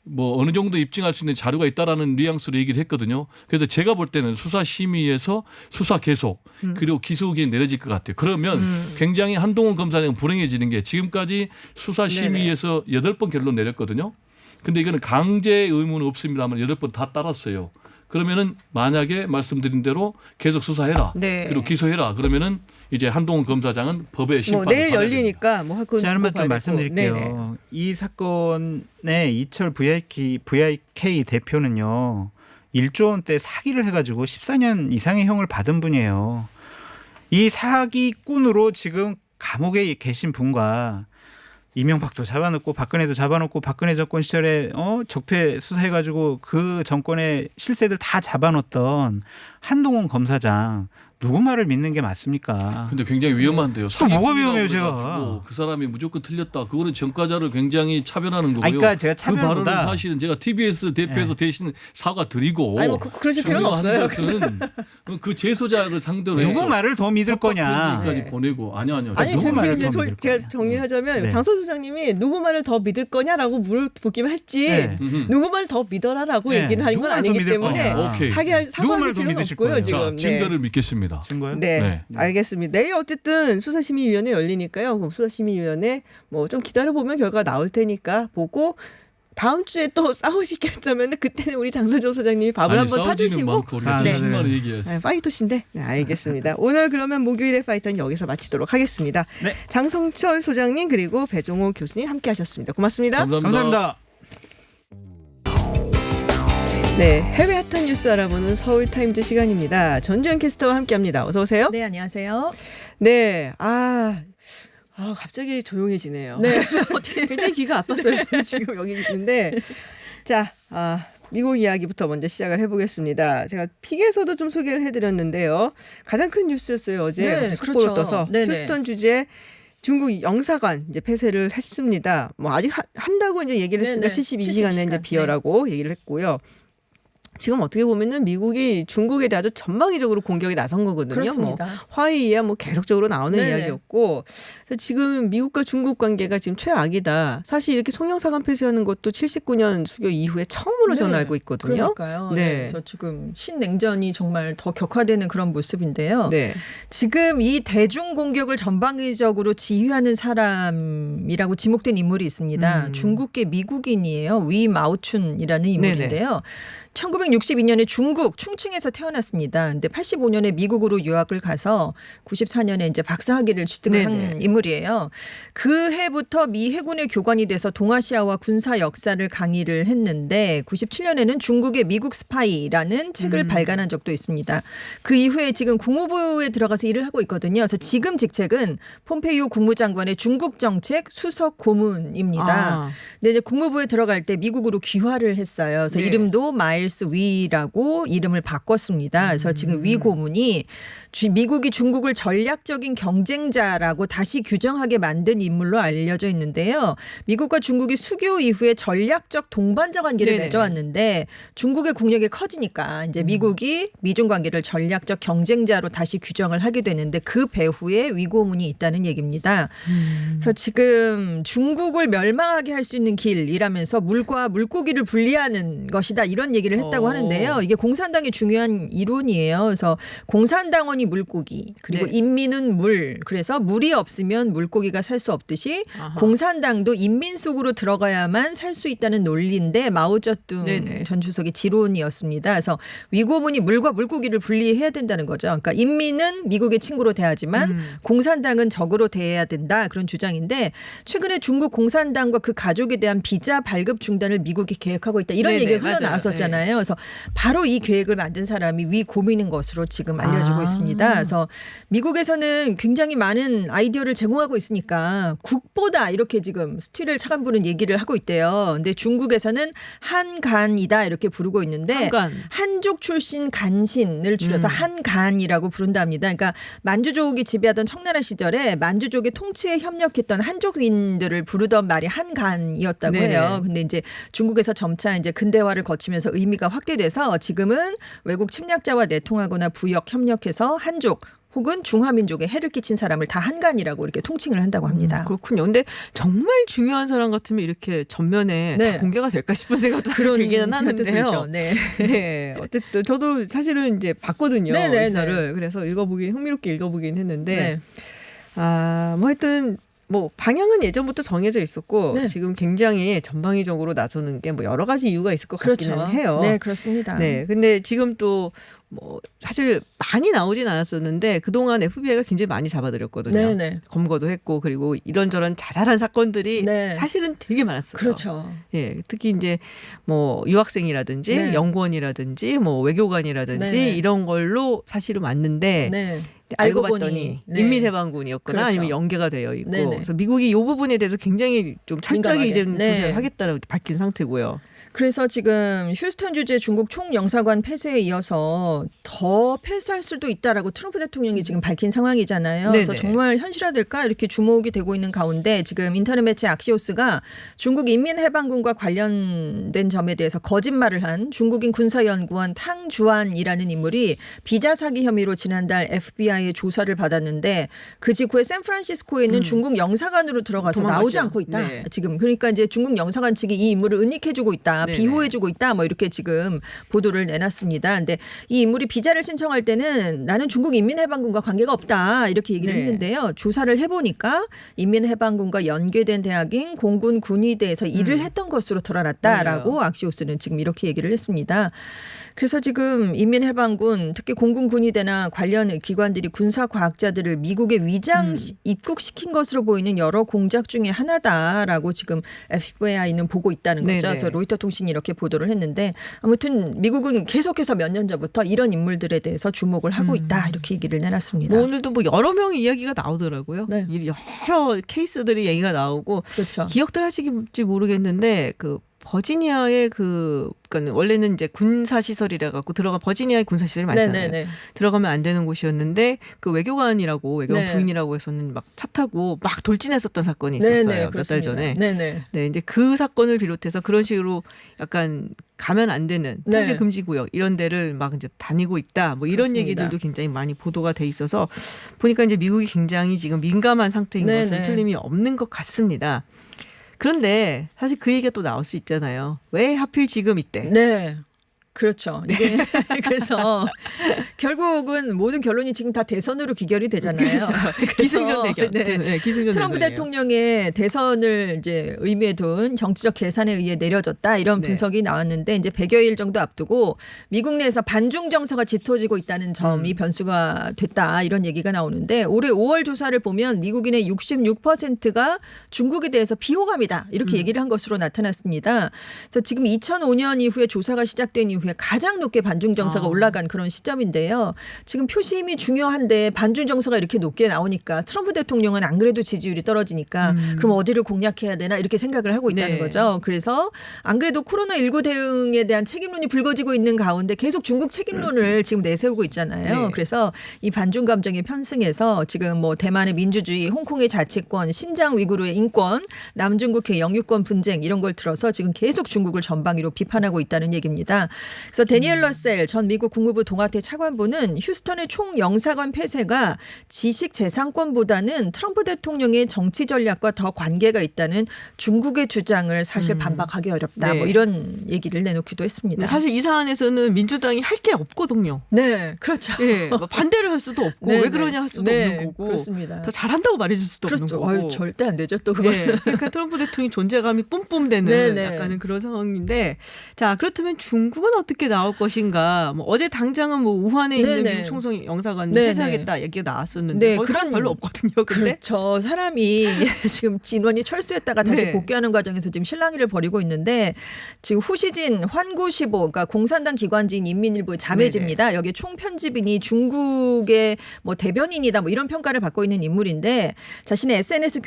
뭐 어느 정도 입증할 수 있는 자료가 있다라는 뉘앙스로 얘기를 했거든요. 그래서 제가 볼 때는 수사심의에서 수사 계속 그리고 기소 의견이 내려질 것 같아요. 그러면 굉장히 한동훈 검사장은 불행해지는 게 지금까지 수사심의에서 8번 결론 내렸거든요. 근데 이거는 강제 의무는 없습니다만 8번 다 따랐어요. 그러면은 만약에 말씀드린 대로 계속 수사해라. 네. 그리고 기소해라. 그러면은 이제 한동훈 검사장은 법의 심판을 뭐 내일 받아야 열리니까 뭐 학교 제가 하나만 좀 말씀드릴게요. 네네. 이 사건의 이철 VIK 대표는요. 1조 원대 사기를 해가지고 14년 이상의 형을 받은 분이에요. 이 사기꾼으로 지금 감옥에 계신 분과 이명박도 잡아놓고 박근혜도 잡아놓고 박근혜 정권 시절에 적폐 수사해가지고 그 정권의 실세들 다 잡아놓던 한동훈 검사장 누구 말을 믿는 게 맞습니까? 근데 굉장히 위험한데요. 또 뭐가 위험해요, 사기꾼이라고 제가? 그래가지고 그 사람이 무조건 틀렸다. 그거는 전과자를 굉장히 차별하는 거고요. 아니, 그러니까 제가 그 발언은 차별보다 사실은 제가 TBS 대표에서 대신 사과드리고 아니 뭐 그러실 필요는 중요한 없어요. 것은 그 제소자를 상대로 누구 해서 말을 더 믿을 거냐? 편지까지 네. 보내고 아니요. 아니 누구 지금 말을 이제 더 믿을 제가 거냐. 정리를 하자면 네. 장소 소장님이 누구 말을 더 믿을 거냐라고 물어보기만 했지 네. 누구 말을 더 믿어라라고 네. 얘기는 하는 누구 건 말을 더 아니기 믿을 때문에 거냐. 오케이. 사과하실 누구 말을 더 필요는 믿으실 없고요 거예요? 지금. 자, 증거를 믿겠습니다. 증거요? 네. 네. 알겠습니다. 내일 어쨌든 수사심의위원회 열리니까요. 그럼 수사심의위원회 뭐 좀 기다려 보면 결과 나올 테니까 보고 다음 주에 또 싸우시겠다면 그때는 우리 장설조 소장님이 밥을 아니, 한번 싸우지는 사주시고 많고 우리가 아, 네. 진실만 얘기해야지. 네, 파이터신데 네, 알겠습니다. 오늘 그러면 목요일의 파이터는 여기서 마치도록 하겠습니다. 네. 장성철 소장님 그리고 배종호 교수님 함께하셨습니다. 고맙습니다. 감사합니다. 네, 해외 핫한 뉴스 알아보는 서울타임즈 시간입니다. 전주현 캐스터와 함께합니다. 어서 오세요. 네, 안녕하세요. 네, 갑자기 조용해지네요. 네. 굉장히 귀가 아팠어요. 지금 여기 있는데. 자, 미국 이야기부터 먼저 시작을 해보겠습니다. 제가 픽에서도 좀 소개를 해드렸는데요. 가장 큰 뉴스였어요. 어제 네, 속보로 그렇죠. 떠서 네네. 휴스턴 주재 중국 영사관 이제 폐쇄를 했습니다. 뭐 아직 한다고 이제 얘기를 했으니까 네네. 72시간에 이제 72시간. 비어라고 얘기를 했고요. 지금 어떻게 보면은 미국이 중국에 대해 아주 전방위적으로 공격에 나선 거거든요. 그렇습니다. 뭐 화해야 뭐 계속적으로 나오는 네네. 이야기였고 그래서 지금 미국과 중국 관계가 지금 최악이다. 사실 이렇게 송영사관 폐쇄하는 것도 79년 수교 이후에 처음으로 저는 네. 알고 있거든요. 그러니까요. 네. 네. 그래서 지금 신냉전이 정말 더 격화되는 그런 모습인데요. 네. 지금 이 대중 공격을 전방위적으로 지휘하는 사람이라고 지목된 인물이 있습니다. 중국계 미국인이에요. 위 마오춘이라는 인물인데요. 1962년에 중국 충칭에서 태어났습니다. 근데 85년에 미국으로 유학을 가서 94년에 이제 박사학위를 취득을 네네. 한 인물이에요. 그 해부터 미 해군의 교관이 돼서 동아시아와 군사 역사를 강의를 했는데 97년에는 중국의 미국 스파이라는 책을 발간한 적도 있습니다. 그 이후에 지금 국무부에 들어가서 일을 하고 있거든요. 그래서 지금 직책은 폼페이오 국무장관의 중국 정책 수석 고문입니다. 근데 이제 국무부에 들어갈 때 미국으로 귀화를 했어요. 그래서 네. 이름도 마일스 위라고 이름을 바꿨습니다. 그래서 지금 위 고문이 미국이 중국을 전략적인 경쟁자라고 다시 규정하게 만든 인물로 알려져 있는데요. 미국과 중국이 수교 이후에 전략적 동반자 관계를 네네. 맺어왔는데 중국의 국력이 커지니까 이제 미국이 미중 관계를 전략적 경쟁자로 다시 규정을 하게 되는데 그 배후에 위 고문이 있다는 얘기입니다. 그래서 지금 중국을 멸망하게 할 수 있는 길이라면서 물과 물고기를 분리하는 것이다 이런 얘기를 했다고 하는데요. 이게 공산당의 중요한 이론이에요. 그래서 공산당원이 물고기 그리고 네. 인민은 물 그래서 물이 없으면 물고기가 살 수 없듯이 아하. 공산당도 인민 속으로 들어가야만 살 수 있다는 논리인데 마오쩌둥 네네. 전 주석의 지론이었습니다. 그래서 위고문이 물과 물고기를 분리해야 된다는 거죠. 그러니까 인민은 미국의 친구로 대하지만 공산당은 적으로 대해야 된다 그런 주장인데 최근에 중국 공산당과 그 가족에 대한 비자 발급 중단을 미국이 계획하고 있다 이런 네네, 얘기가 맞아요. 흘러나왔었잖아요. 있잖아요. 그래서 바로 이 계획을 만든 사람이 위 고민인 것으로 지금 알려지고 있습니다. 그래서 미국에서는 굉장히 많은 아이디어를 제공하고 있으니까 국보다 이렇게 지금 스틸을 차관부는 얘기를 하고 있대요. 근데 중국에서는 한간이다 이렇게 부르고 있는데 한간. 한족 출신 간신을 줄여서 한간이라고 부른답니다. 그러니까 만주족이 지배하던 청나라 시절에 만주족의 통치에 협력했던 한족인들을 부르던 말이 한간이었다고 네네. 해요. 근데 이제 중국에서 점차 이제 근대화를 거치면서 의미가 확대돼서 지금은 외국 침략자와 내통하거나 부역 협력해서 한족 혹은 중화민족에 해를 끼친 사람을 다 한간이라고 이렇게 통칭을 한다고 합니다. 그렇군요. 근데 정말 중요한 사람 같으면 이렇게 전면에 네. 다 공개가 될까 싶은 생각도 그런 들기는 생각도 하는데요. 들죠. 네. 네, 어쨌든 저도 사실은 이제 봤거든요. 네네네. 기사를. 그래서 흥미롭게 읽어보긴 했는데, 네. 뭐 하여튼 뭐 방향은 예전부터 정해져 있었고 네. 지금 굉장히 전방위적으로 나서는 게 뭐 여러 가지 이유가 있을 것 그렇죠. 같기는 해요. 네, 그렇습니다. 네, 근데 지금 또 뭐 사실 많이 나오진 않았었는데 그동안 FBI가 굉장히 많이 잡아들였거든요. 네네. 검거도 했고 그리고 이런저런 자잘한 사건들이 네. 사실은 되게 많았어요. 그렇죠. 예, 특히 이제 뭐 유학생이라든지 네. 연구원이라든지 뭐 외교관이라든지 네. 이런 걸로 사실은 왔는데 네. 알고 알고 봤더니 보니. 네. 인민해방군이었거나 그렇죠. 아니면 연계가 되어 있고 네네. 그래서 미국이 이 부분에 대해서 굉장히 좀 철저하게 이제 민감하게. 네. 조사를 하겠다라고 밝힌 상태고요. 그래서 지금 휴스턴 주재 중국 총영사관 폐쇄에 이어서 더 폐쇄할 수도 있다라고 트럼프 대통령이 지금 밝힌 상황이잖아요. 그래서 네네. 정말 현실화될까 이렇게 주목이 되고 있는 가운데 지금 인터넷 매체 악시오스가 중국 인민해방군과 관련된 점에 대해서 거짓말을 한 중국인 군사연구원 탕주안이라는 인물이 비자 사기 혐의로 지난달 FBI의 조사를 받았는데 그 직후에 샌프란시스코에 있는 중국 영사관으로 들어가서 도망갔죠. 나오지 않고 있다. 네. 지금 그러니까 이제 중국 영사관 측이 이 인물을 은닉해주고 있다, 네네. 비호해주고 있다, 뭐 이렇게 지금 보도를 내놨습니다. 근데 이 인물이 비자를 신청할 때는 나는 중국 인민해방군과 관계가 없다 이렇게 얘기를 네. 했는데요. 조사를 해보니까 인민해방군과 연계된 대학인 공군 군의대에서 일을 했던 것으로 드러났다라고 맞아요. 악시오스는 지금 이렇게 얘기를 했습니다. 그래서 지금 인민해방군 특히 공군 군의대나 관련 기관들이 군사과학자들을 미국에 위장 입국시킨 것으로 보이는 여러 공작 중에 하나다라고 지금 FBI는 보고 있다는 거죠. 네네. 그래서 로이터 통신이 이렇게 보도를 했는데 아무튼 미국은 계속해서 몇 년 전부터 이런 인물들에 대해서 주목을 하고 있다 이렇게 얘기를 내놨습니다. 뭐 오늘도 뭐 여러 명의 이야기가 나오더라고요. 네. 여러 케이스들이 얘기가 나오고 그렇죠. 기억들 하시는지 모르겠는데 그 버지니아의 그러니까 원래는 이제 군사 시설이라 갖고 버지니아에 군사 시설이 많잖아요. 네네네. 들어가면 안 되는 곳이었는데 그 외교관이라고 외교관 네. 부인이라고 해서는 막 차 타고 막 돌진했었던 사건이 있었어요. 네네, 몇 달 그렇습니다. 전에. 네네. 네, 이제 그 사건을 비롯해서 그런 식으로 약간 가면 안 되는 네. 통제 금지 구역 이런 데를 막 이제 다니고 있다. 뭐 이런 그렇습니다. 얘기들도 굉장히 많이 보도가 돼 있어서 보니까 이제 미국이 굉장히 지금 민감한 상태인 네네. 것은 틀림이 없는 것 같습니다. 그런데 사실 그 얘기가 또 나올 수 있잖아요. 왜 하필 지금 이때? 네. 그렇죠. 이게 그래서 결국은 모든 결론이 지금 다 대선으로 귀결이 되잖아요. 그래서 기승전 대결. 네. 네, 기승전 트럼프 대결이에요. 대통령의 대선을 이제 의미에 둔 정치적 계산에 의해 내려졌다 이런 네. 분석이 나왔는데 이제 100여일 정도 앞두고 미국 내에서 반중 정서가 짙어지고 있다는 점이 변수가 됐다 이런 얘기가 나오는데 올해 5월 조사를 보면 미국인의 66%가 중국에 대해서 비호감이다 이렇게 얘기를 한 것으로 나타났습니다. 그래서 지금 2005년 이후에 조사가 시작된 이후에 가장 높게 반중 정서가 올라간 그런 시점인데요. 지금 표심이 중요한데 반중 정서가 이렇게 높게 나오니까 트럼프 대통령은 안 그래도 지지율이 떨어지니까 그럼 어디를 공략해야 되나 이렇게 생각을 하고 있다는 네. 거죠. 그래서 안 그래도 코로나19 대응에 대한 책임론이 불거지고 있는 가운데 계속 중국 책임론을 지금 내세우고 있잖아요. 네. 그래서 이 반중 감정이 편승해서 지금 뭐 대만의 민주주의, 홍콩의 자치권, 신장 위구르의 인권, 남중국해 영유권 분쟁 이런 걸 들어서 지금 계속 중국을 전방위로 비판하고 있다는 얘기입니다. 그래서 데니엘 러셀 전 미국 국무부 동아태 차관보는 휴스턴의 총영사관 폐쇄가 지식재산권보다는 트럼프 대통령의 정치 전략과 더 관계가 있다는 중국의 주장을 사실 반박하기 어렵다. 네. 뭐 이런 얘기를 내놓기도 했습니다. 근데 사실 이 사안에서는 민주당이 할 게 없거든요. 네, 그렇죠. 예, 뭐 반대를 할 수도 없고 네, 왜 네. 그러냐 할 수도 네, 없는 거고 그렇습니다. 더 잘한다고 말해줄 수도 그렇죠. 없는 거고. 아유, 절대 안 되죠. 또 그거. 예, 그러니까 트럼프 대통령이 존재감이 뿜뿜되는 네, 네. 약간은 그런 상황인데 자 그렇다면 중국은 어떻게 나올 것인가. 뭐 어제 당장은 뭐 우한에 있는 네네. 미국 총성 영사관 네네. 폐쇄하겠다 얘기가 나왔었는데 네, 거기 그런- 별로 없거든요. 근데 그렇죠. 사람이 지금 진원이 철수했다가 다시 네. 복귀하는 과정에서 지금 실랑이를 벌이고 있는데 지금 후시진 환구시보 그러니까 공산당 기관지인 인민일보의 자매지입니다. 여기 총편집인이 중국의 뭐 대변인이다 뭐 이런 평가를 받고 있는 인물인데 자신의 SNS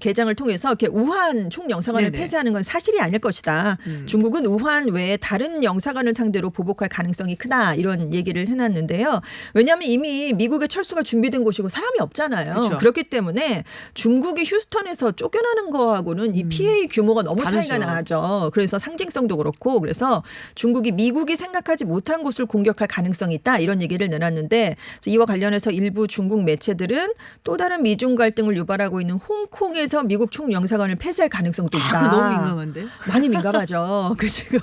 계정을 통해서 이렇게 우한 총영사관을 네네. 폐쇄하는 건 사실이 아닐 것이다. 중국은 우한 외에 다른 영사관을 상대로 보복할 가능성이 크다 이런 얘기를 해놨는데요. 왜냐하면 이미 미국의 철수가 준비된 곳이고 사람이 없잖아요. 그렇죠. 그렇기 때문에 중국이 휴스턴에서 쫓겨나는 거하고는 이 피해의 규모가 너무 차이가 다르죠. 나죠. 그래서 상징성도 그렇고 그래서 중국이 미국이 생각하지 못한 곳을 공격할 가능성이 있다 이런 얘기를 내놨는데 이와 관련해서 일부 중국 매체들은 또 다른 미중 갈등을 유발하고 있는 홍콩에서 미국 총영사관을 폐쇄할 가능성도 있다. 그거 너무 민감한데. 많이 민감하죠. 그 지금.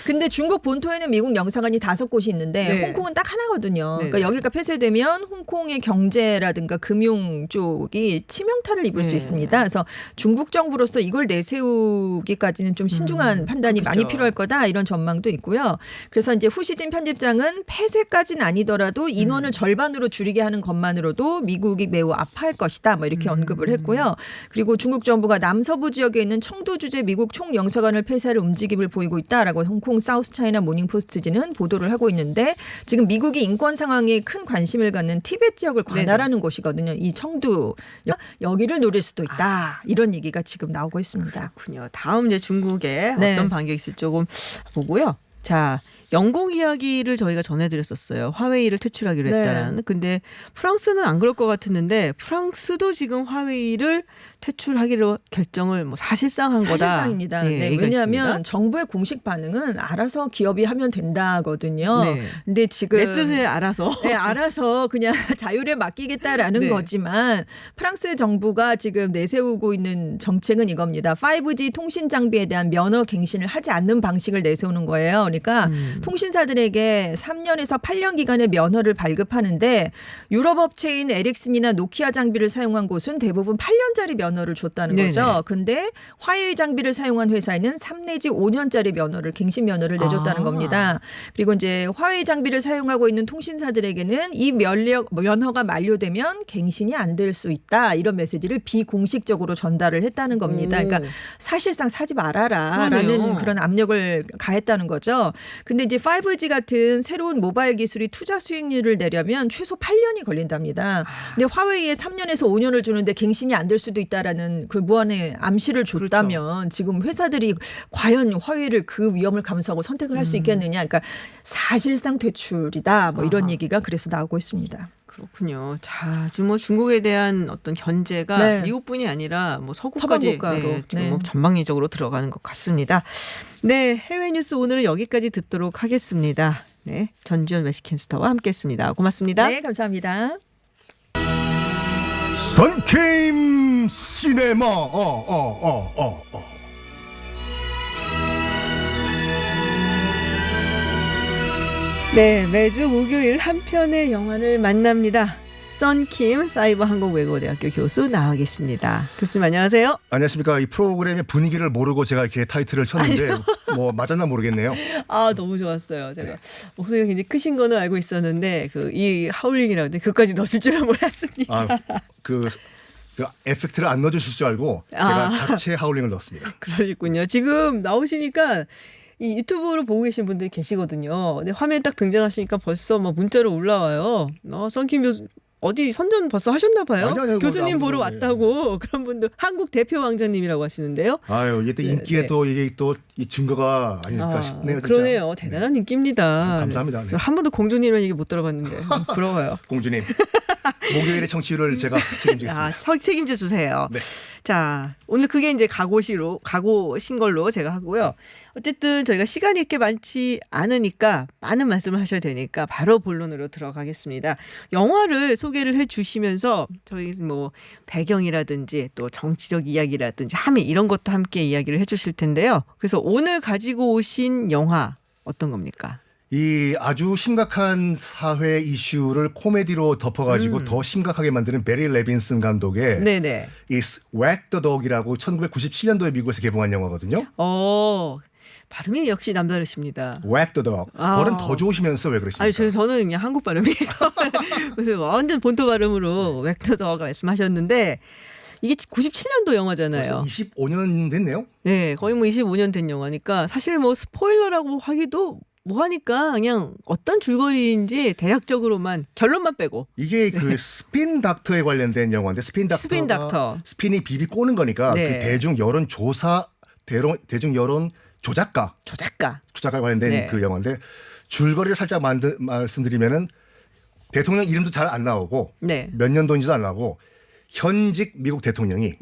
근데 중국 본토에는 미국 영사관이 5곳이 있는데 네. 홍콩은 딱 하나거든요. 네네. 그러니까 여기가 폐쇄되면 홍콩의 경제라든가 금융 쪽이 치명타를 입을 수 네. 있습니다. 그래서 중국 정부로서 이걸 내세우기까지는 좀 신중한 판단이 많이 그렇죠. 필요할 거다 이런 전망도 있고요. 그래서 이제 후시진 편집장은 폐쇄까지는 아니더라도 인원을 절반으로 줄이게 하는 것만으로도 미국이 매우 아파할 것이다. 뭐 이렇게 언급을 했고요. 그리고 중국 정부가 남서부 지역에 있는 청두 주재 미국 총영사관을 폐쇄할 움직임을 보이고 있다라고 홍콩 사우스 차이나 모닝포스트지는 보도를 하고 있는데 지금 미국이 인권 상황에 큰 관심을 갖는 티베트 지역을 관할하는 곳이거든요. 이 청두 여기를 노릴 수도 있다. 이런 얘기가 지금 나오고 있습니다. 그렇군요. 다음 이제 중국에 네. 어떤 반격이 있을지 조금 보고요. 자, 영국 이야기를 저희가 전해드렸었어요. 화웨이를 퇴출하기로 네. 했다라는. 근데 프랑스는 안 그럴 것 같았는데 프랑스도 지금 화웨이를 퇴출하기로 결정을 뭐 사실상 한 거다. 사실상입니다. 예, 네, 얘기가 왜냐하면 있습니다. 정부의 공식 반응은 알아서 기업이 하면 된다거든요. 네. 근데 지금 메스에 알아서. 네, 알아서 그냥 자율에 맡기겠다라는 네. 거지만 프랑스 정부가 지금 내세우고 있는 정책은 이겁니다. 5G 통신 장비에 대한 면허 갱신을 하지 않는 방식을 내세우는 거예요. 그러니까 통신사들에게 3년에서 8년 기간의 면허를 발급하는데 유럽 업체인 에릭슨이나 노키아 장비를 사용한 곳은 대부분 8년짜리 면허를 줬다는 네네. 거죠. 근데 화웨이 장비를 사용한 회사에는 3 내지 5년짜리 면허를 갱신 면허를 내줬다는 아. 겁니다. 그리고 이제 화웨이 장비를 사용하고 있는 통신사들에게는 이 면허가 만료되면 갱신이 안 될 수 있다. 이런 메시지를 비공식적으로 전달을 했다는 겁니다. 오. 그러니까 사실상 사지 말아라라는 그러네요. 그런 압력을 가했다는 거죠. 근데 이제 5G 같은 새로운 모바일 기술이 투자 수익률을 내려면 최소 8년이 걸린답니다. 근데 화웨이에 3년에서 5년을 주는데 갱신이 안 될 수도 있다라는 그 무한의 암시를 줬다면 지금 회사들이 과연 화웨이를 그 위험을 감수하고 선택을 할 수 있겠느냐. 그러니까 사실상 퇴출이다. 뭐 이런 아하. 얘기가 그래서 나오고 있습니다. 그렇군요. 자, 지금 뭐 중국에 대한 어떤 견제가 네. 미국뿐이 아니라 뭐 서구까지 서방국가로. 지금 네. 뭐 전방위적으로 들어가는 것 같습니다. 네, 해외 뉴스 오늘은 여기까지 듣도록 하겠습니다. 네, 전주현 외식캔스터와 함께했습니다. 고맙습니다. 네, 감사합니다. 선케임 시네마 네, 매주 목요일 한 편의 영화를 만납니다. 썬킴 사이버항공외국어대학교 교수 나와 계십니다. 교수님 안녕하세요. 안녕하십니까. 이 프로그램의 분위기를 모르고 제가 이렇게 타이틀을 쳤는데 뭐 맞았나 모르겠네요. 아 너무 좋았어요. 제가 목소리가 굉장히 크신 거는 알고 있었는데 그 이 하울링이라고 하는데 그것까지 넣었을 줄은 몰랐습니다. 그 에펙트를 안 넣어주실 줄 알고 제가 자체 하울링을 넣었습니다. 그러셨군요. 지금 나오시니까 이 유튜브로 보고 계신 분들이 계시거든요. 근데 화면에 딱 등장하시니까 벌써 뭐 문자로 올라와요. 썬킴 교수 어디 선전 벌써 하셨나 봐요. 아니요, 교수님 보러 아무도, 왔다고 그런 분들 한국 대표 왕자님이라고 하시는데요. 아유, 이게 또 네, 인기에 네. 또 이게 또 이 증거가 아닐까 싶네요. 진짜. 그러네요. 대단한 인기입니다. 감사합니다. 네. 저 한 번도 공주님이라는 얘기 못 들어봤는데 부러워요. 공주님 목요일의 청취율을 제가 책임지겠습니다. 책임져 주세요. 네. 자, 오늘 그게 이제 각오신 걸로 제가 하고요. 어쨌든 저희가 시간이 이렇게 많지 않으니까 많은 말씀을 하셔야 되니까 바로 본론으로 들어가겠습니다. 영화를 소개를 해 주시면서 저희 뭐 배경이라든지 또 정치적 이야기라든지 함의 이런 것도 함께 이야기를 해 주실 텐데요. 그래서 오늘 가지고 오신 영화 어떤 겁니까? 이 아주 심각한 사회 이슈를 코미디로 덮어가지고 더 심각하게 만드는 베리 레빈슨 감독의 네네. 이 Wag the Dog이라고 1997년도에 미국에서 개봉한 영화거든요. 발음이 역시 남다르십니다. Wag the Dog. 벌은 더 좋으시면서 왜 그러십니까? 아니, 저는 그냥 한국 발음이에요. 그래서 완전 본토 발음으로 웩터더가 말씀하셨는데 이게 97년도 영화잖아요. 벌써 25년 됐네요. 네, 거의 뭐 25년 된 영화니까 사실 뭐 스포일러라고 하기도 뭐하니까 그냥 어떤 줄거리인지 대략적으로만 결론만 빼고. 이게 그 스핀 닥터에 관련된 영화인데 스핀 닥터. 스핀이 비비 꼬는 거니까 네. 그 대중 여론 조사 대중 여론 조작가 관련된 네. 그 영화인데 줄거리를 살짝 말씀드리면은 대통령 이름도 잘 안 나오고 네. 몇 년도인지도 안 나오고 현직 미국 대통령이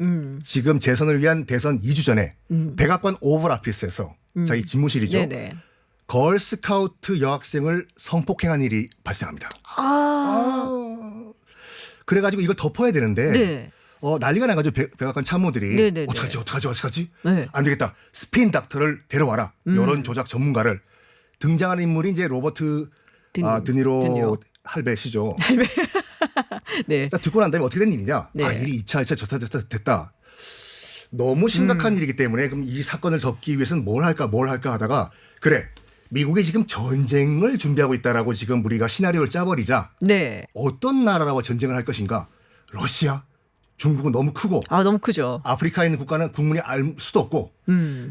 지금 재선을 위한 대선 2주 전에 백악관 오벌 아피스에서 자기 집무실이죠. 네네. 걸스카우트 여학생을 성폭행한 일이 발생합니다. 그래가지고 이걸 덮어야 되는데 네. 난리가 나가지고 백악관 참모들이 네네네. 어떡하지? 네. 안 되겠다. 스핀 닥터를 데려와라. 여론 조작 전문가를. 등장하는 인물이 이제 로버트 드니로 할배시죠. 네. 딱 듣고 난 다음에 어떻게 된 일이냐. 네. 일이 2차 됐다. 너무 심각한 일이기 때문에 그럼 이 사건을 덮기 위해서는 뭘 할까 하다가 그래. 미국이 지금 전쟁을 준비하고 있다라고 지금 우리가 시나리오를 짜버리자. 네. 어떤 나라와 전쟁을 할 것인가? 러시아? 중국은 너무 크고 너무 크죠. 아프리카에 있는 국가는 국문이 알 수도 없고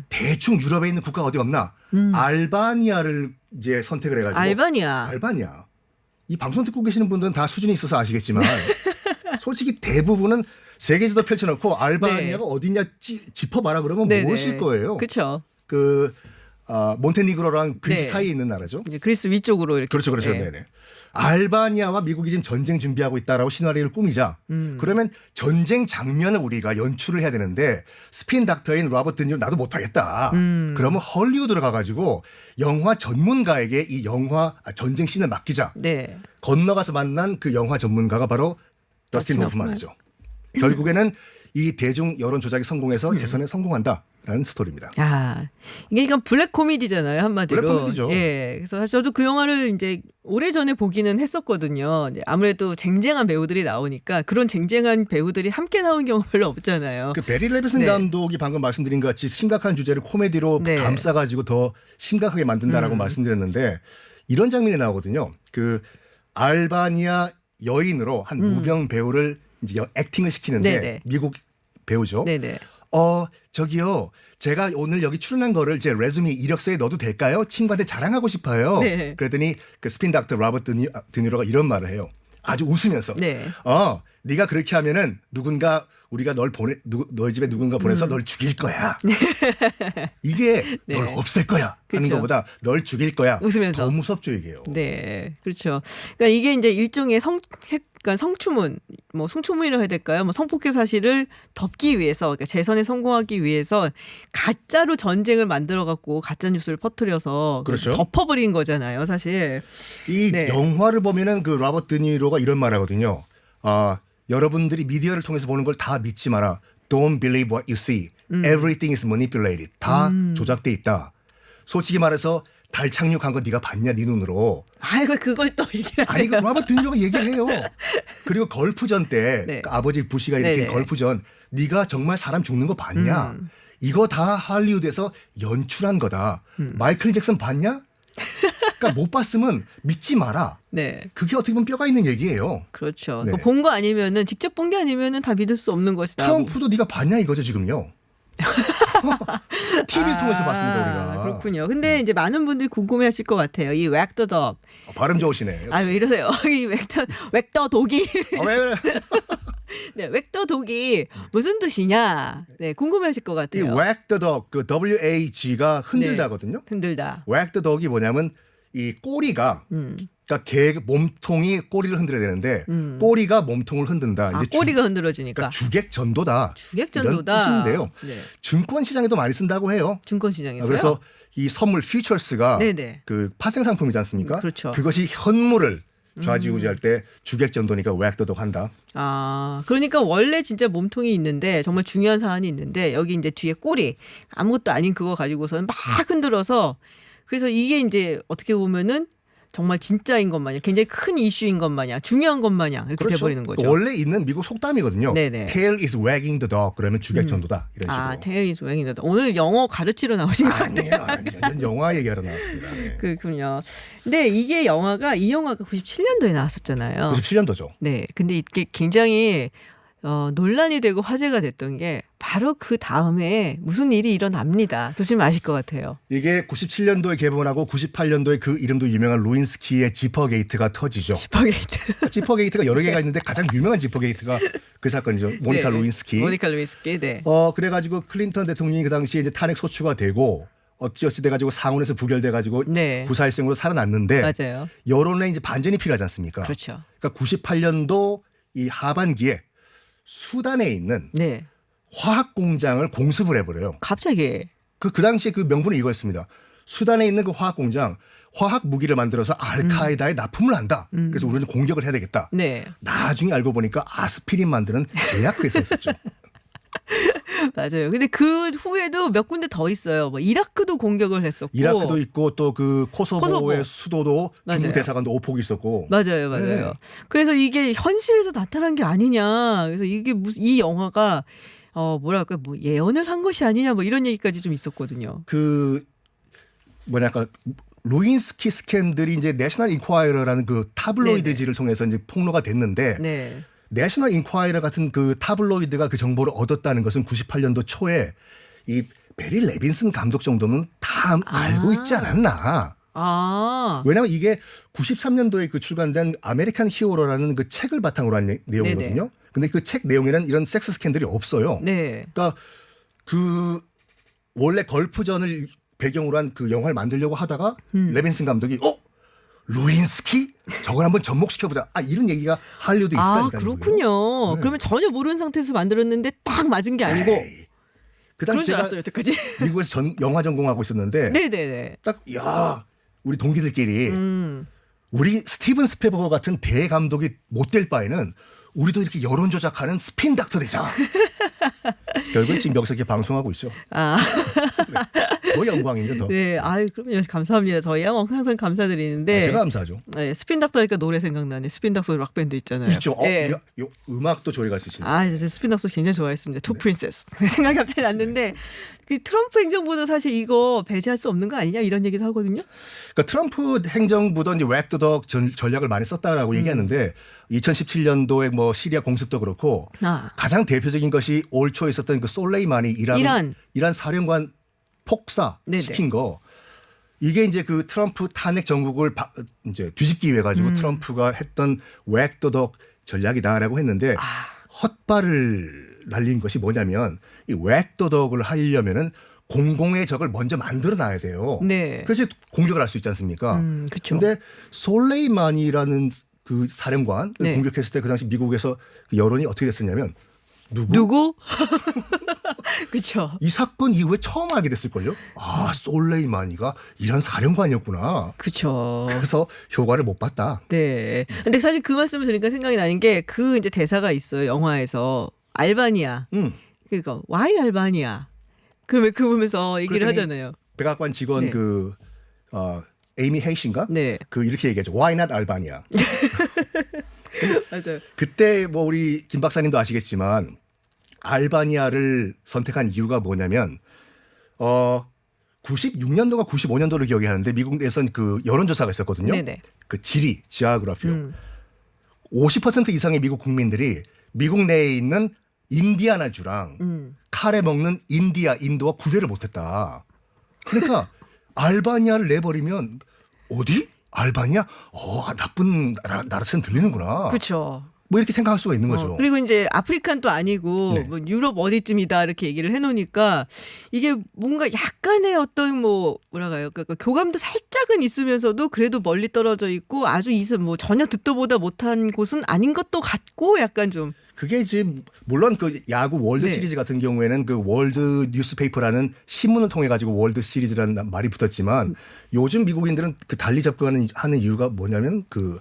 대충 유럽에 있는 국가가 어디 없나? 알바니아를 이제 선택을 해가지고 알바니아. 이 방송 듣고 계시는 분들은 다 수준이 있어서 아시겠지만 솔직히 대부분은 세계 지도 펼쳐놓고 알바니아가 어디냐 짚어봐라 그러면 모르실 거예요. 그렇죠. 몬테니그로랑 그리스 네. 사이에 있는 나라죠. 이제 그리스 위쪽으로 이렇게. 그렇죠. 네. 네네. 알바니아와 미국이 지금 전쟁 준비하고 있다라고 시나리오를 꾸미자. 그러면 전쟁 장면을 우리가 연출을 해야 되는데 스핀 닥터인 로버트 드니로 나도 못하겠다. 그러면 헐리우드로 가가지고 영화 전문가에게 이 전쟁 씬을 맡기자. 네. 건너가서 만난 그 영화 전문가가 바로 더스틴 호프만이죠. 결국에는 이 대중 여론 조작이 성공해서 재선에 성공한다라는 스토리입니다. 이게 그러니까 블랙 코미디잖아요, 한마디로. 블랙 코미디죠. 예. 그래서 사실 저도 그 영화를 이제 오래전에 보기는 했었거든요. 이제 아무래도 쟁쟁한 배우들이 나오니까 그런 쟁쟁한 배우들이 함께 나온 경우 별로 없잖아요. 그 베리 레빈슨 네. 감독이 방금 말씀드린 것 같이 심각한 주제를 코미디로 네. 감싸가지고 더 심각하게 만든다라고 말씀드렸는데 이런 장면이 나오거든요. 그 알바니아 여인으로 한 무명 배우를 이제 액팅을 시키는데 네네. 미국 배우죠. 네네. 저기요. 제가 오늘 여기 출연한 거를 제 레주메 이력서에 넣어도 될까요? 친구한테 자랑하고 싶어요. 네. 그랬더니 그 스핀 닥터 로버트 드니로가 이런 말을 해요. 아주 웃으면서. 네. 네가 그렇게 하면은 우리가 너희 집에 누군가 보내서 널 죽일 거야. 이게 네. 널 없앨 거야. 하는 그렇죠. 것보다 널 죽일 거야. 웃으면서. 더 무섭죠 이게요. 네, 그렇죠. 그러니까 이게 이제 일종의 그러니까 성추문, 뭐 성추문이라고 해야 될까요? 뭐 성폭행 사실을 덮기 위해서, 그러니까 재선에 성공하기 위해서 가짜로 전쟁을 만들어 갖고 가짜 뉴스를 퍼뜨려서 그렇죠. 덮어버린 거잖아요, 사실. 이 네. 영화를 보면은 그 로버트 드니로가 이런 말하거든요. 여러분들이 미디어를 통해서 보는 걸 다 믿지 마라. Don't believe what you see. Everything is manipulated. 다 조작돼 있다. 솔직히 말해서 달 착륙한 거 네가 봤냐 네 눈으로. 아이고 그걸 또 얘기를 하세요. 아니 그 로버트 드니로가 얘기를 해요. 그리고 걸프전 때 네. 그 아버지 부시가 일으킨 네네. 걸프전 네가 정말 사람 죽는 거 봤냐. 이거 다 할리우드에서 연출한 거다. 마이클 잭슨 봤냐? 그러니까 못 봤으면 믿지 마라. 네, 그게 어떻게 보면 뼈가 있는 얘기예요. 그렇죠. 네. 본 거 아니면은 직접 본 게 아니면은 다 믿을 수 없는 것이다. 트럼프도 네가 봤냐 이거죠 지금요. TV를 통해서 봤습니다 우리가. 그렇군요. 근데 이제 많은 분들이 궁금해하실 것 같아요. 이 Wag the Dog. 발음 좋으시네. 왜 이러세요? 이 웩더 독이. 왜? 네, 웩더 독이 무슨 뜻이냐? 네, 궁금해하실 것 이 같아요. wag the dog, 그 WAG가 흔들다거든요. 흔들다. wag the dog이 뭐냐면 이 꼬리가 그러니까 개 몸통이 꼬리를 흔들어야 되는데 꼬리가 몸통을 흔든다. 이제 꼬리가 흔들어지니까. 그러니까 주객전도다. 주객전도다. 이런 뜻인데요. 네. 증권 시장에도 많이 쓴다고 해요. 증권시장에서요? 그래서 이 선물 퓨처스가 네네. 그 파생 상품이지 않습니까? 그렇죠. 그것이 현물을 좌지우지할 때 주객전도니까 wag the dog 한다. 그러니까 원래 진짜 몸통이 있는데 정말 중요한 사안이 있는데 여기 이제 뒤에 꼬리 아무것도 아닌 그거 가지고서는 막 흔들어서 그래서 이게 이제 어떻게 보면은 정말 진짜인 것 마냥 굉장히 큰 이슈인 것 마냥 중요한 것 마냥 이렇게 그렇죠. 돼버리는 거죠. 원래 있는 미국 속담이거든요. 네네. Tail is wagging the dog. 그러면 주객전도다. 이런 식으로. 아, 태연이 조행이다. 오늘 영어 가르치러 나오신 것 같아요. 아니에요. 영화 얘기하러 나왔습니다. 네. 그렇군요. 근데 이게 이 영화가 97년도에 나왔었잖아요. 97년도죠. 네. 근데 이게 굉장히 논란이 되고 화제가 됐던 게 바로 그 다음에 무슨 일이 일어납니다. 교수님 아실 것 같아요. 이게 97년도에 개봉하고 98년도에 그 이름도 유명한 루인스키의 지퍼게이트가 터지죠. 지퍼게이트. 지퍼게이트가 여러 개가 있는데 가장 유명한 지퍼게이트가 그 사건이죠. 모니카 네. 루인스키. 모니카 루인스키. 네. 그래가지고 클린턴 대통령이 그 당시에 이제 탄핵 소추가 되고 어찌어찌 돼가지고 상원에서 부결돼가지고 네. 구사일생으로 살아났는데 맞아요. 여론에 이제 반전이 필요하지 않습니까? 그렇죠. 그러니까 98년도 이 하반기에 수단에 있는 네. 화학 공장을 공습을 해버려요. 갑자기. 그 당시에 그 명분은 이거였습니다. 수단에 있는 그 화학 공장 화학 무기를 만들어서 알카에다에 납품을 한다. 그래서 우리는 공격을 해야 되겠다. 네. 나중에 알고 보니까 아스피린 만드는 제약회사였었죠. 맞아요. 근데 그 후에도 몇 군데 더 있어요. 뭐 이라크도 공격을 했었고. 이라크도 있고 또 그 코소보의 코소보. 수도도 맞아요. 중국 대사관도 오폭이 있었고. 맞아요. 네. 그래서 이게 현실에서 나타난 게 아니냐. 그래서 이게 무슨 이 영화가 뭐랄까 뭐 예언을 한 것이 아니냐 뭐 이런 얘기까지 좀 있었거든요. 그 뭐랄까 루인스키 스캔들이 이제 내셔널 인콰이러라는 그 타블로이드지를 통해서 이제 폭로가 됐는데 네. 내셔널 인콰이러 같은 그 타블로이드가 그 정보를 얻었다는 것은 98년도 초에 이 베리 레빈슨 감독 정도는 다 알고 있지 않았나. 아. 왜냐하면 이게 93년도에 그 출간된 아메리칸 히어로라는 그 책을 바탕으로 한 내용이거든요. 네네. 근데 그 책 내용에는 이런 섹스 스캔들이 없어요. 네. 그러니까 그 원래 걸프전을 배경으로 한 그 영화를 만들려고 하다가 레빈슨 감독이 루인스키? 저걸 한번 접목시켜보자. 이런 얘기가 할리우드에 있었다니까요. 그렇군요. 네. 그러면 전혀 모르는 상태에서 만들었는데 딱 맞은 게 아니고 에이, 그 그런 당시 줄 제가 알았어요 여태까지. 미국에서 영화 전공하고 있었는데 네네네. 딱 우리 동기들끼리 음. 우리 스티븐 스필버거 같은 대감독이 못 될 바에는 우리도 이렇게 여론 조작하는 스핀 닥터 되자. 결국은 지금 여기서 이렇게 방송하고 있죠. 아. 더 영광입니다. 더. 네. 그러면 감사합니다. 저희야 항상 감사드리는데. 제가 감사하죠. 네, 스핀닥터 하니까 노래 생각나네. 스핀닥터 락밴드 있잖아요. 있죠. 네. 요 음악도 저희가 쓰시는. 저 스핀닥터 굉장히 좋아했습니다. 투 네. 프린세스. 생각이 갑자기 났는데 그 트럼프 행정부도 사실 이거 배제할 수 없는 거 아니냐 이런 얘기도 하거든요. 그러니까 트럼프 행정부도 이제 웩더덕 전략을 많이 썼다라고 얘기하는데 2017년도에 뭐 시리아 공습도 그렇고 가장 대표적인 것이 올 초에 있었던 그 솔레이마니 이란 사령관 폭사 네네. 시킨 거. 이게 이제 그 트럼프 탄핵 정국을 이제 뒤집기 위해 가지고 트럼프가 했던 웩더덕 전략이다라고 했는데 헛발을 날린 것이 뭐냐면 이 웩더덕을 하려면은 공공의 적을 먼저 만들어 놔야 돼요. 네. 그래서 공격을 할 수 있지 않습니까? 그렇죠. 근데 솔레이마니라는 그 사령관 네. 공격했을 때 그 당시 미국에서 그 여론이 어떻게 됐었냐면 누구? 그렇죠. 이 사건 이후에 처음 알게 됐을걸요. 솔레이마니가 이런 사령관이었구나. 그렇죠. 그래서 효과를 못 봤다. 네. 근데 사실 그 말씀을 들으니까 생각이 나는 게 그 이제 대사가 있어요. 영화에서 알바니아. 그러니까 why 알바니아? 그러면 그 보면서 얘기를 그랬더니 하잖아요. 백악관 직원 네. 에이미 헤이신가? 네. 그 이렇게 얘기하죠. Why not 알바니아? 맞아요. 그때 뭐 우리 김 박사님도 아시겠지만 알바니아를 선택한 이유가 뭐냐면 96년도가 95년도를 기억이 하는데 미국에선 그 여론조사가 있었거든요. 네네. 그 지리, 지오그래피요. 50% 이상의 미국 국민들이 미국 내에 있는 인디아나주랑 카레 먹는 인도와 구별을 못했다. 그러니까 알바니아를 내버리면 어디? 알바니아? 나쁜 나라처럼 들리는구나. 그렇죠. 뭐 이렇게 생각할 수가 있는 거죠. 그리고 이제 아프리칸도 아니고 네. 뭐 유럽 어디쯤이다 이렇게 얘기를 해놓으니까 이게 뭔가 약간의 어떤 뭐랄까요, 그러니까 교감도 살짝은 있으면서도 그래도 멀리 떨어져 있고 아주 뭐 전혀 듣도 보다 못한 곳은 아닌 것도 같고 약간 좀 그게 이제 물론 그 야구 월드 네. 시리즈 같은 경우에는 그 월드 뉴스페이퍼라는 신문을 통해 가지고 월드 시리즈라는 말이 붙었지만 요즘 미국인들은 그 달리 접근하는 이유가 뭐냐면 그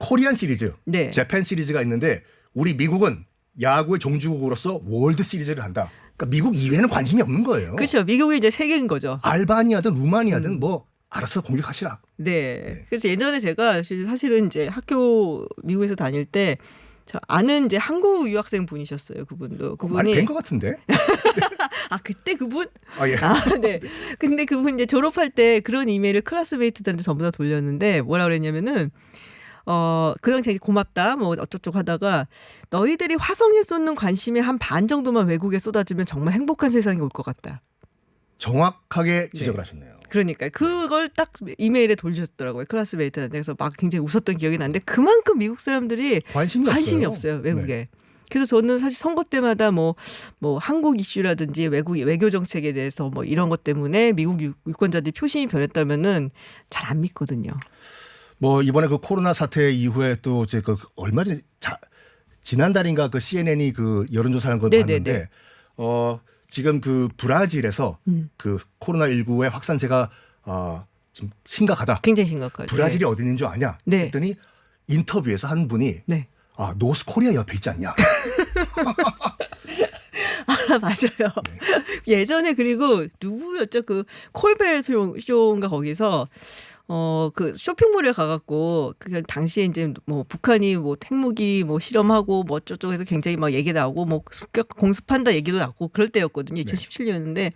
코리안 시리즈, 네. 재팬 시리즈가 있는데 우리 미국은 야구의 종주국으로서 월드 시리즈를 한다. 그러니까 미국 이외에는 관심이 없는 거예요. 그렇죠. 미국이 이제 세계인 거죠. 알바니아든 루마니아든 뭐 알아서 공격하시라. 네. 그래서 예전에 제가 사실은 이제 학교 미국에서 다닐 때 저 아는 이제 한국 유학생 분이셨어요. 그분도. 많이 그분이 뵌 것 같은데. 아 그때 그분? 아 예. 아 네. 근데 그분 이제 졸업할 때 그런 이메일을 클래스메이트들한테 전부 다 돌렸는데 뭐라 그랬냐면은 그냥 되게 고맙다 뭐 어쩌고저쩌고 하다가 너희들이 화성에 쏟는 관심의 한 반 정도만 외국에 쏟아지면 정말 행복한 세상이 올 것 같다. 정확하게 지적을 하셨네요. 그러니까 그걸 딱 이메일에 돌리셨더라고요. 클래스메이트한테. 그래서 막 굉장히 웃었던 기억이 나는데 그만큼 미국 사람들이 관심이 없어요. 외국에. 네. 그래서 저는 사실 선거 때마다 뭐 한국 이슈라든지 외교 정책에 대해서 뭐 이런 것 때문에 미국 유권자들이 표심이 변했다면은 잘 안 믿거든요. 뭐 이번에 그 코로나 사태 이후에 또 이제 그 얼마 전에 지난달인가 그 CNN이 그 여론조사한 거 봤는데 지금 그 브라질에서 그 코로나19의 확산세가 지금 심각하다. 굉장히 심각하죠. 브라질이 어디 있는 줄 아냐? 네. 했더니 인터뷰에서 한 분이 네. 노스 코리아 옆에 있지 않냐? 맞아요. 네. 예전에 그리고 누구였죠? 그 콜벨 쇼인가 거기서 그 쇼핑몰에 가갖고 그 당시에 이제 뭐 북한이 뭐 핵무기 뭐 실험하고 뭐 어쩌고 해서 굉장히 막 얘기 나오고 뭐 습격 공습한다 얘기도 나오고 그럴 때였거든요. 2017년인데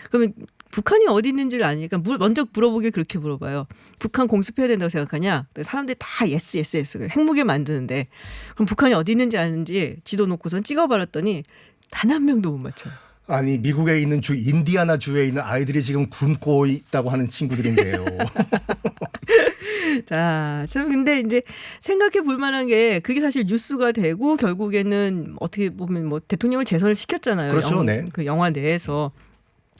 그러면 북한이 어디 있는지를 아니까 먼저 물어보길 그렇게 물어봐요. 북한 공습해야 된다고 생각하냐? 사람들이 다 예스. 핵무기 만드는데 그럼 북한이 어디 있는지 아는지 지도 놓고선 찍어버렸더니 단 한 명도 못 맞춰요. 아니 미국에 있는 주 인디아나 주에 있는 아이들이 지금 굶고 있다고 하는 친구들인데요. 자, 참 근데 이제 생각해 볼 만한 게 그게 사실 뉴스가 되고 결국에는 어떻게 보면 뭐 대통령을 재선을 시켰잖아요. 그렇죠, 네. 그 영화 내에서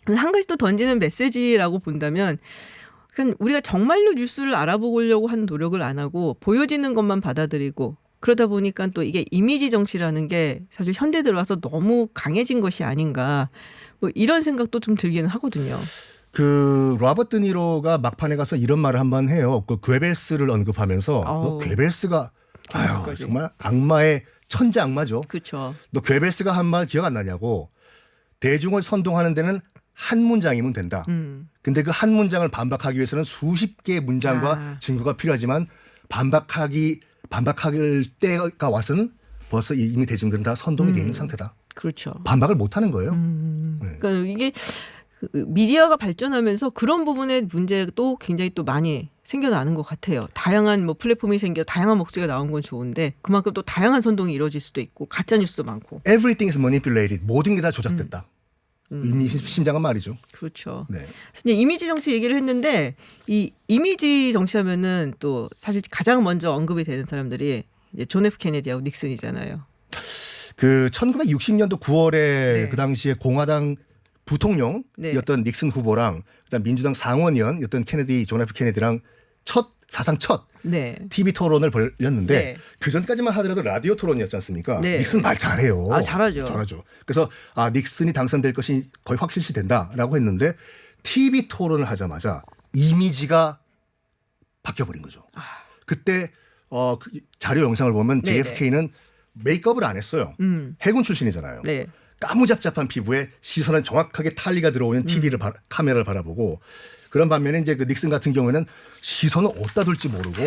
한 가지 또 던지는 메시지라고 본다면. 그러니까 우리가 정말로 뉴스를 알아보려고 하는 노력을 안 하고 보여지는 것만 받아들이고 그러다 보니까 또 이게 이미지 정치라는 게 사실 현대 들어와서 너무 강해진 것이 아닌가 뭐 이런 생각도 좀 들기는 하거든요. 그 로버트 드니로가 막판에 가서 이런 말을 한번 해요. 그 괴벨스를 언급하면서 너 괴벨스가 정말 악마의 천재 악마죠. 그렇죠. 너 괴벨스가 한 말 기억 안 나냐고. 대중을 선동하는 데는 한 문장이면 된다. 근데 그 한 문장을 반박하기 위해서는 수십 개의 문장과 증거가 필요하지만 반박할 때가 와서는 벌써 이미 대중들은 다 선동이 돼 있는 상태다. 그렇죠. 반박을 못 하는 거예요. 네. 그러니까 이게 미디어가 발전하면서 그런 부분의 문제도 굉장히 또 많이 생겨나는 것 같아요. 다양한 뭐 플랫폼이 생겨 다양한 목소리가 나온 건 좋은데 그만큼 또 다양한 선동이 이루어질 수도 있고 가짜 뉴스도 많고. Everything is manipulated. 모든 게 다 조작됐다. 심장은 말이죠. 그렇죠. 네. 이제 이미지 정치 얘기를 했는데 이 이미지 정치하면은 또 사실 가장 먼저 언급이 되는 사람들이 이제 존 F 케네디하고 닉슨이잖아요. 그 1960년도 9월에 그 당시에 공화당 부통령이었던 닉슨 후보랑 그다음 민주당 상원의원이었던 존 F 케네디랑 사상 첫 TV 토론을 벌였는데 그 전까지만 하더라도 라디오 토론이었지 않습니까? 닉슨 말 잘해요. 잘하죠. 그래서 닉슨이 당선될 것이 거의 확실시 된다라고 했는데 TV 토론을 하자마자 이미지가 바뀌어버린 거죠. 그때 그 자료 영상을 보면 JFK는 메이크업을 안 했어요. 해군 출신이잖아요. 까무잡잡한 피부에 시선은 정확하게 탈리가 들어오는 카메라를 바라보고 그런 반면에 이제 그 닉슨 같은 경우에는 시선을 어디다 둘지 모르고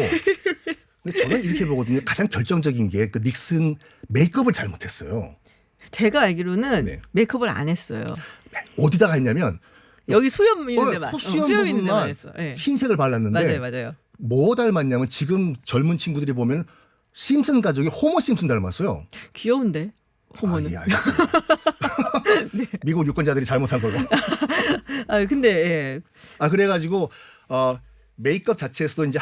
근데 저는 이렇게 보거든요. 가장 결정적인 게 그 닉슨 메이크업을 잘못했어요. 제가 알기로는 메이크업을 안 했어요. 어디다가 했냐면 여기 수염 있는 데만. 수염 있는 데만 했어. 흰색을 발랐는데 맞아요. 뭐 닮았냐면 지금 젊은 친구들이 보면 심슨 가족이 호머 심슨 닮았어요. 귀여운데. 호모는. 알겠습니다. 미국 유권자들이 잘못한 거고. 근데 그래가지고 메이크업 자체에서도 이제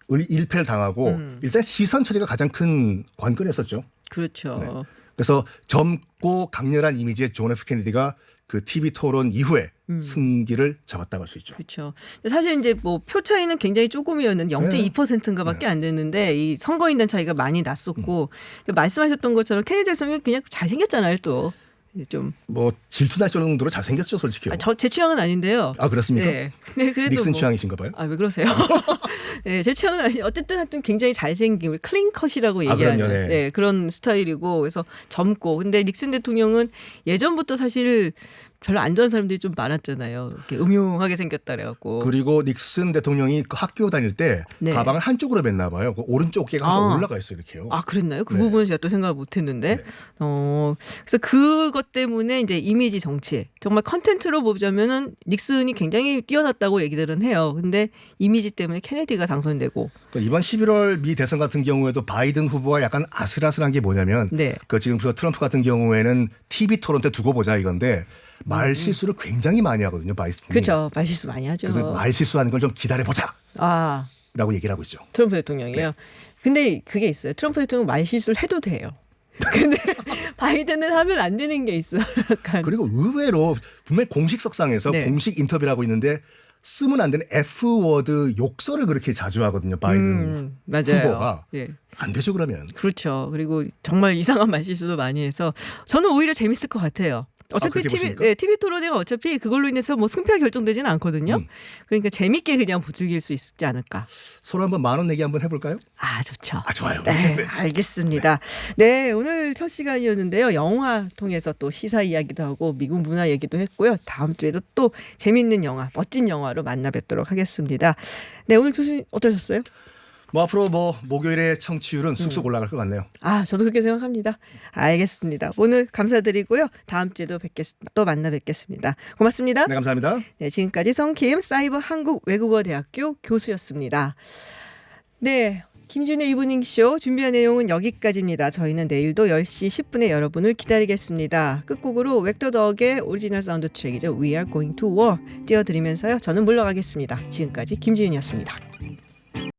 일패를 당하고 일단 시선 처리가 가장 큰 관건이었었죠. 그렇죠. 그래서 젊고 강렬한 이미지의 존 F 케네디가 그 TV 토론 이후에 승기를 잡았다고 할 수 있죠. 그렇죠. 사실 이제 뭐 표 차이는 굉장히 조금이었는데 0.2%인가밖에 안 됐는데 이 선거인단 차이가 많이 났었고 말씀하셨던 것처럼 케네디 대통령이 그냥 잘생겼잖아요, 또. 좀 뭐 질투날 정도로 잘생겼죠, 솔직히. 제 취향은 아닌데요. 아, 그렇습니까? 네. 네, 그래도 닉슨 뭐. 취향이신가 봐요? 아, 왜 그러세요? 네, 제 취향은 아니. 어쨌든 하여튼 굉장히 잘생긴 우리 클린컷이라고 아, 얘기하는 그럼요, 네. 네, 그런 스타일이고 그래서 젊고 근데 닉슨 대통령은 예전부터 사실 별로 안 좋아하는 사람들이 좀 많았잖아요. 이렇게 음흉하게 생겼다 그래갖고. 그리고 닉슨 대통령이 그 학교 다닐 때 네. 가방을 한쪽으로 맸나 봐요. 그 오른쪽 어깨가 항상 아. 올라가 있어요, 이렇게요. 아, 그랬나요? 그 네. 부분은 제가 또 생각을 못 했는데. 네. 그래서 그것 때문에 이제 이미지 정치. 정말 컨텐츠로 보자면은 닉슨이 굉장히 뛰어났다고 얘기들은 해요. 근데 이미지 때문에 케네디가 당선되고. 그러니까 이번 11월 미 대선 같은 경우에도 바이든 후보와 약간 아슬아슬한 게 뭐냐면 네. 그 지금 트럼프 같은 경우에는 TV 토론 때 두고 보자 이건데 말 실수를 굉장히 많이 하거든요, 바이든이. 그렇죠. 말실수 많이 하죠. 그래서 말 실수하는 걸 좀 기다려보자. 아, 라고 얘기를 하고 있죠. 트럼프 대통령이요. 근데 그게 있어요. 트럼프 대통령 말실수를 해도 돼요. 근데 바이든은 하면 안 되는 게 있어요. 약간. 그리고 의외로 분명히 공식석상에서 네. 공식 인터뷰라고 있는데 쓰면 안 되는 F워드 욕설을 그렇게 자주 하거든요. 바이든 맞아요. 후보가. 예. 안 되죠, 그러면. 그렇죠. 그리고 정말 이상한 말실수도 많이 해서 저는 오히려 재밌을 것 같아요. 어차피 그렇게 보십니까? TV 토론회가 어차피 그걸로 인해서 뭐 승패가 결정되지는 않거든요. 그러니까 재밌게 그냥 즐길 수 있지 않을까. 서로 한번 10,000원 내기 한번 해볼까요? 아, 좋죠. 아, 좋아요. 네, 네. 알겠습니다. 네, 오늘 첫 시간이었는데요. 영화 통해서 또 시사 이야기도 하고 미국 문화 얘기도 했고요. 다음 주에도 또 재밌는 영화, 멋진 영화로 만나 뵙도록 하겠습니다. 네, 오늘 교수님 어떠셨어요? 뭐 앞으로 뭐 목요일의 청취율은 쑥쑥 올라갈 것 같네요. 아, 저도 그렇게 생각합니다. 알겠습니다. 오늘 감사드리고요. 다음 주에도 또 만나 뵙겠습니다. 고맙습니다. 네, 감사합니다. 네, 지금까지 성킴 사이버 한국 외국어대학교 교수였습니다. 네, 김준의 이브닝 쇼 준비한 내용은 여기까지입니다. 저희는 내일도 10시 10분에 여러분을 기다리겠습니다. 끝곡으로 웩터 덕의 오리지널 사운드 트랙이죠. We are going to war 띄워드리면서요. 저는 물러가겠습니다. 지금까지 김지윤이었습니다.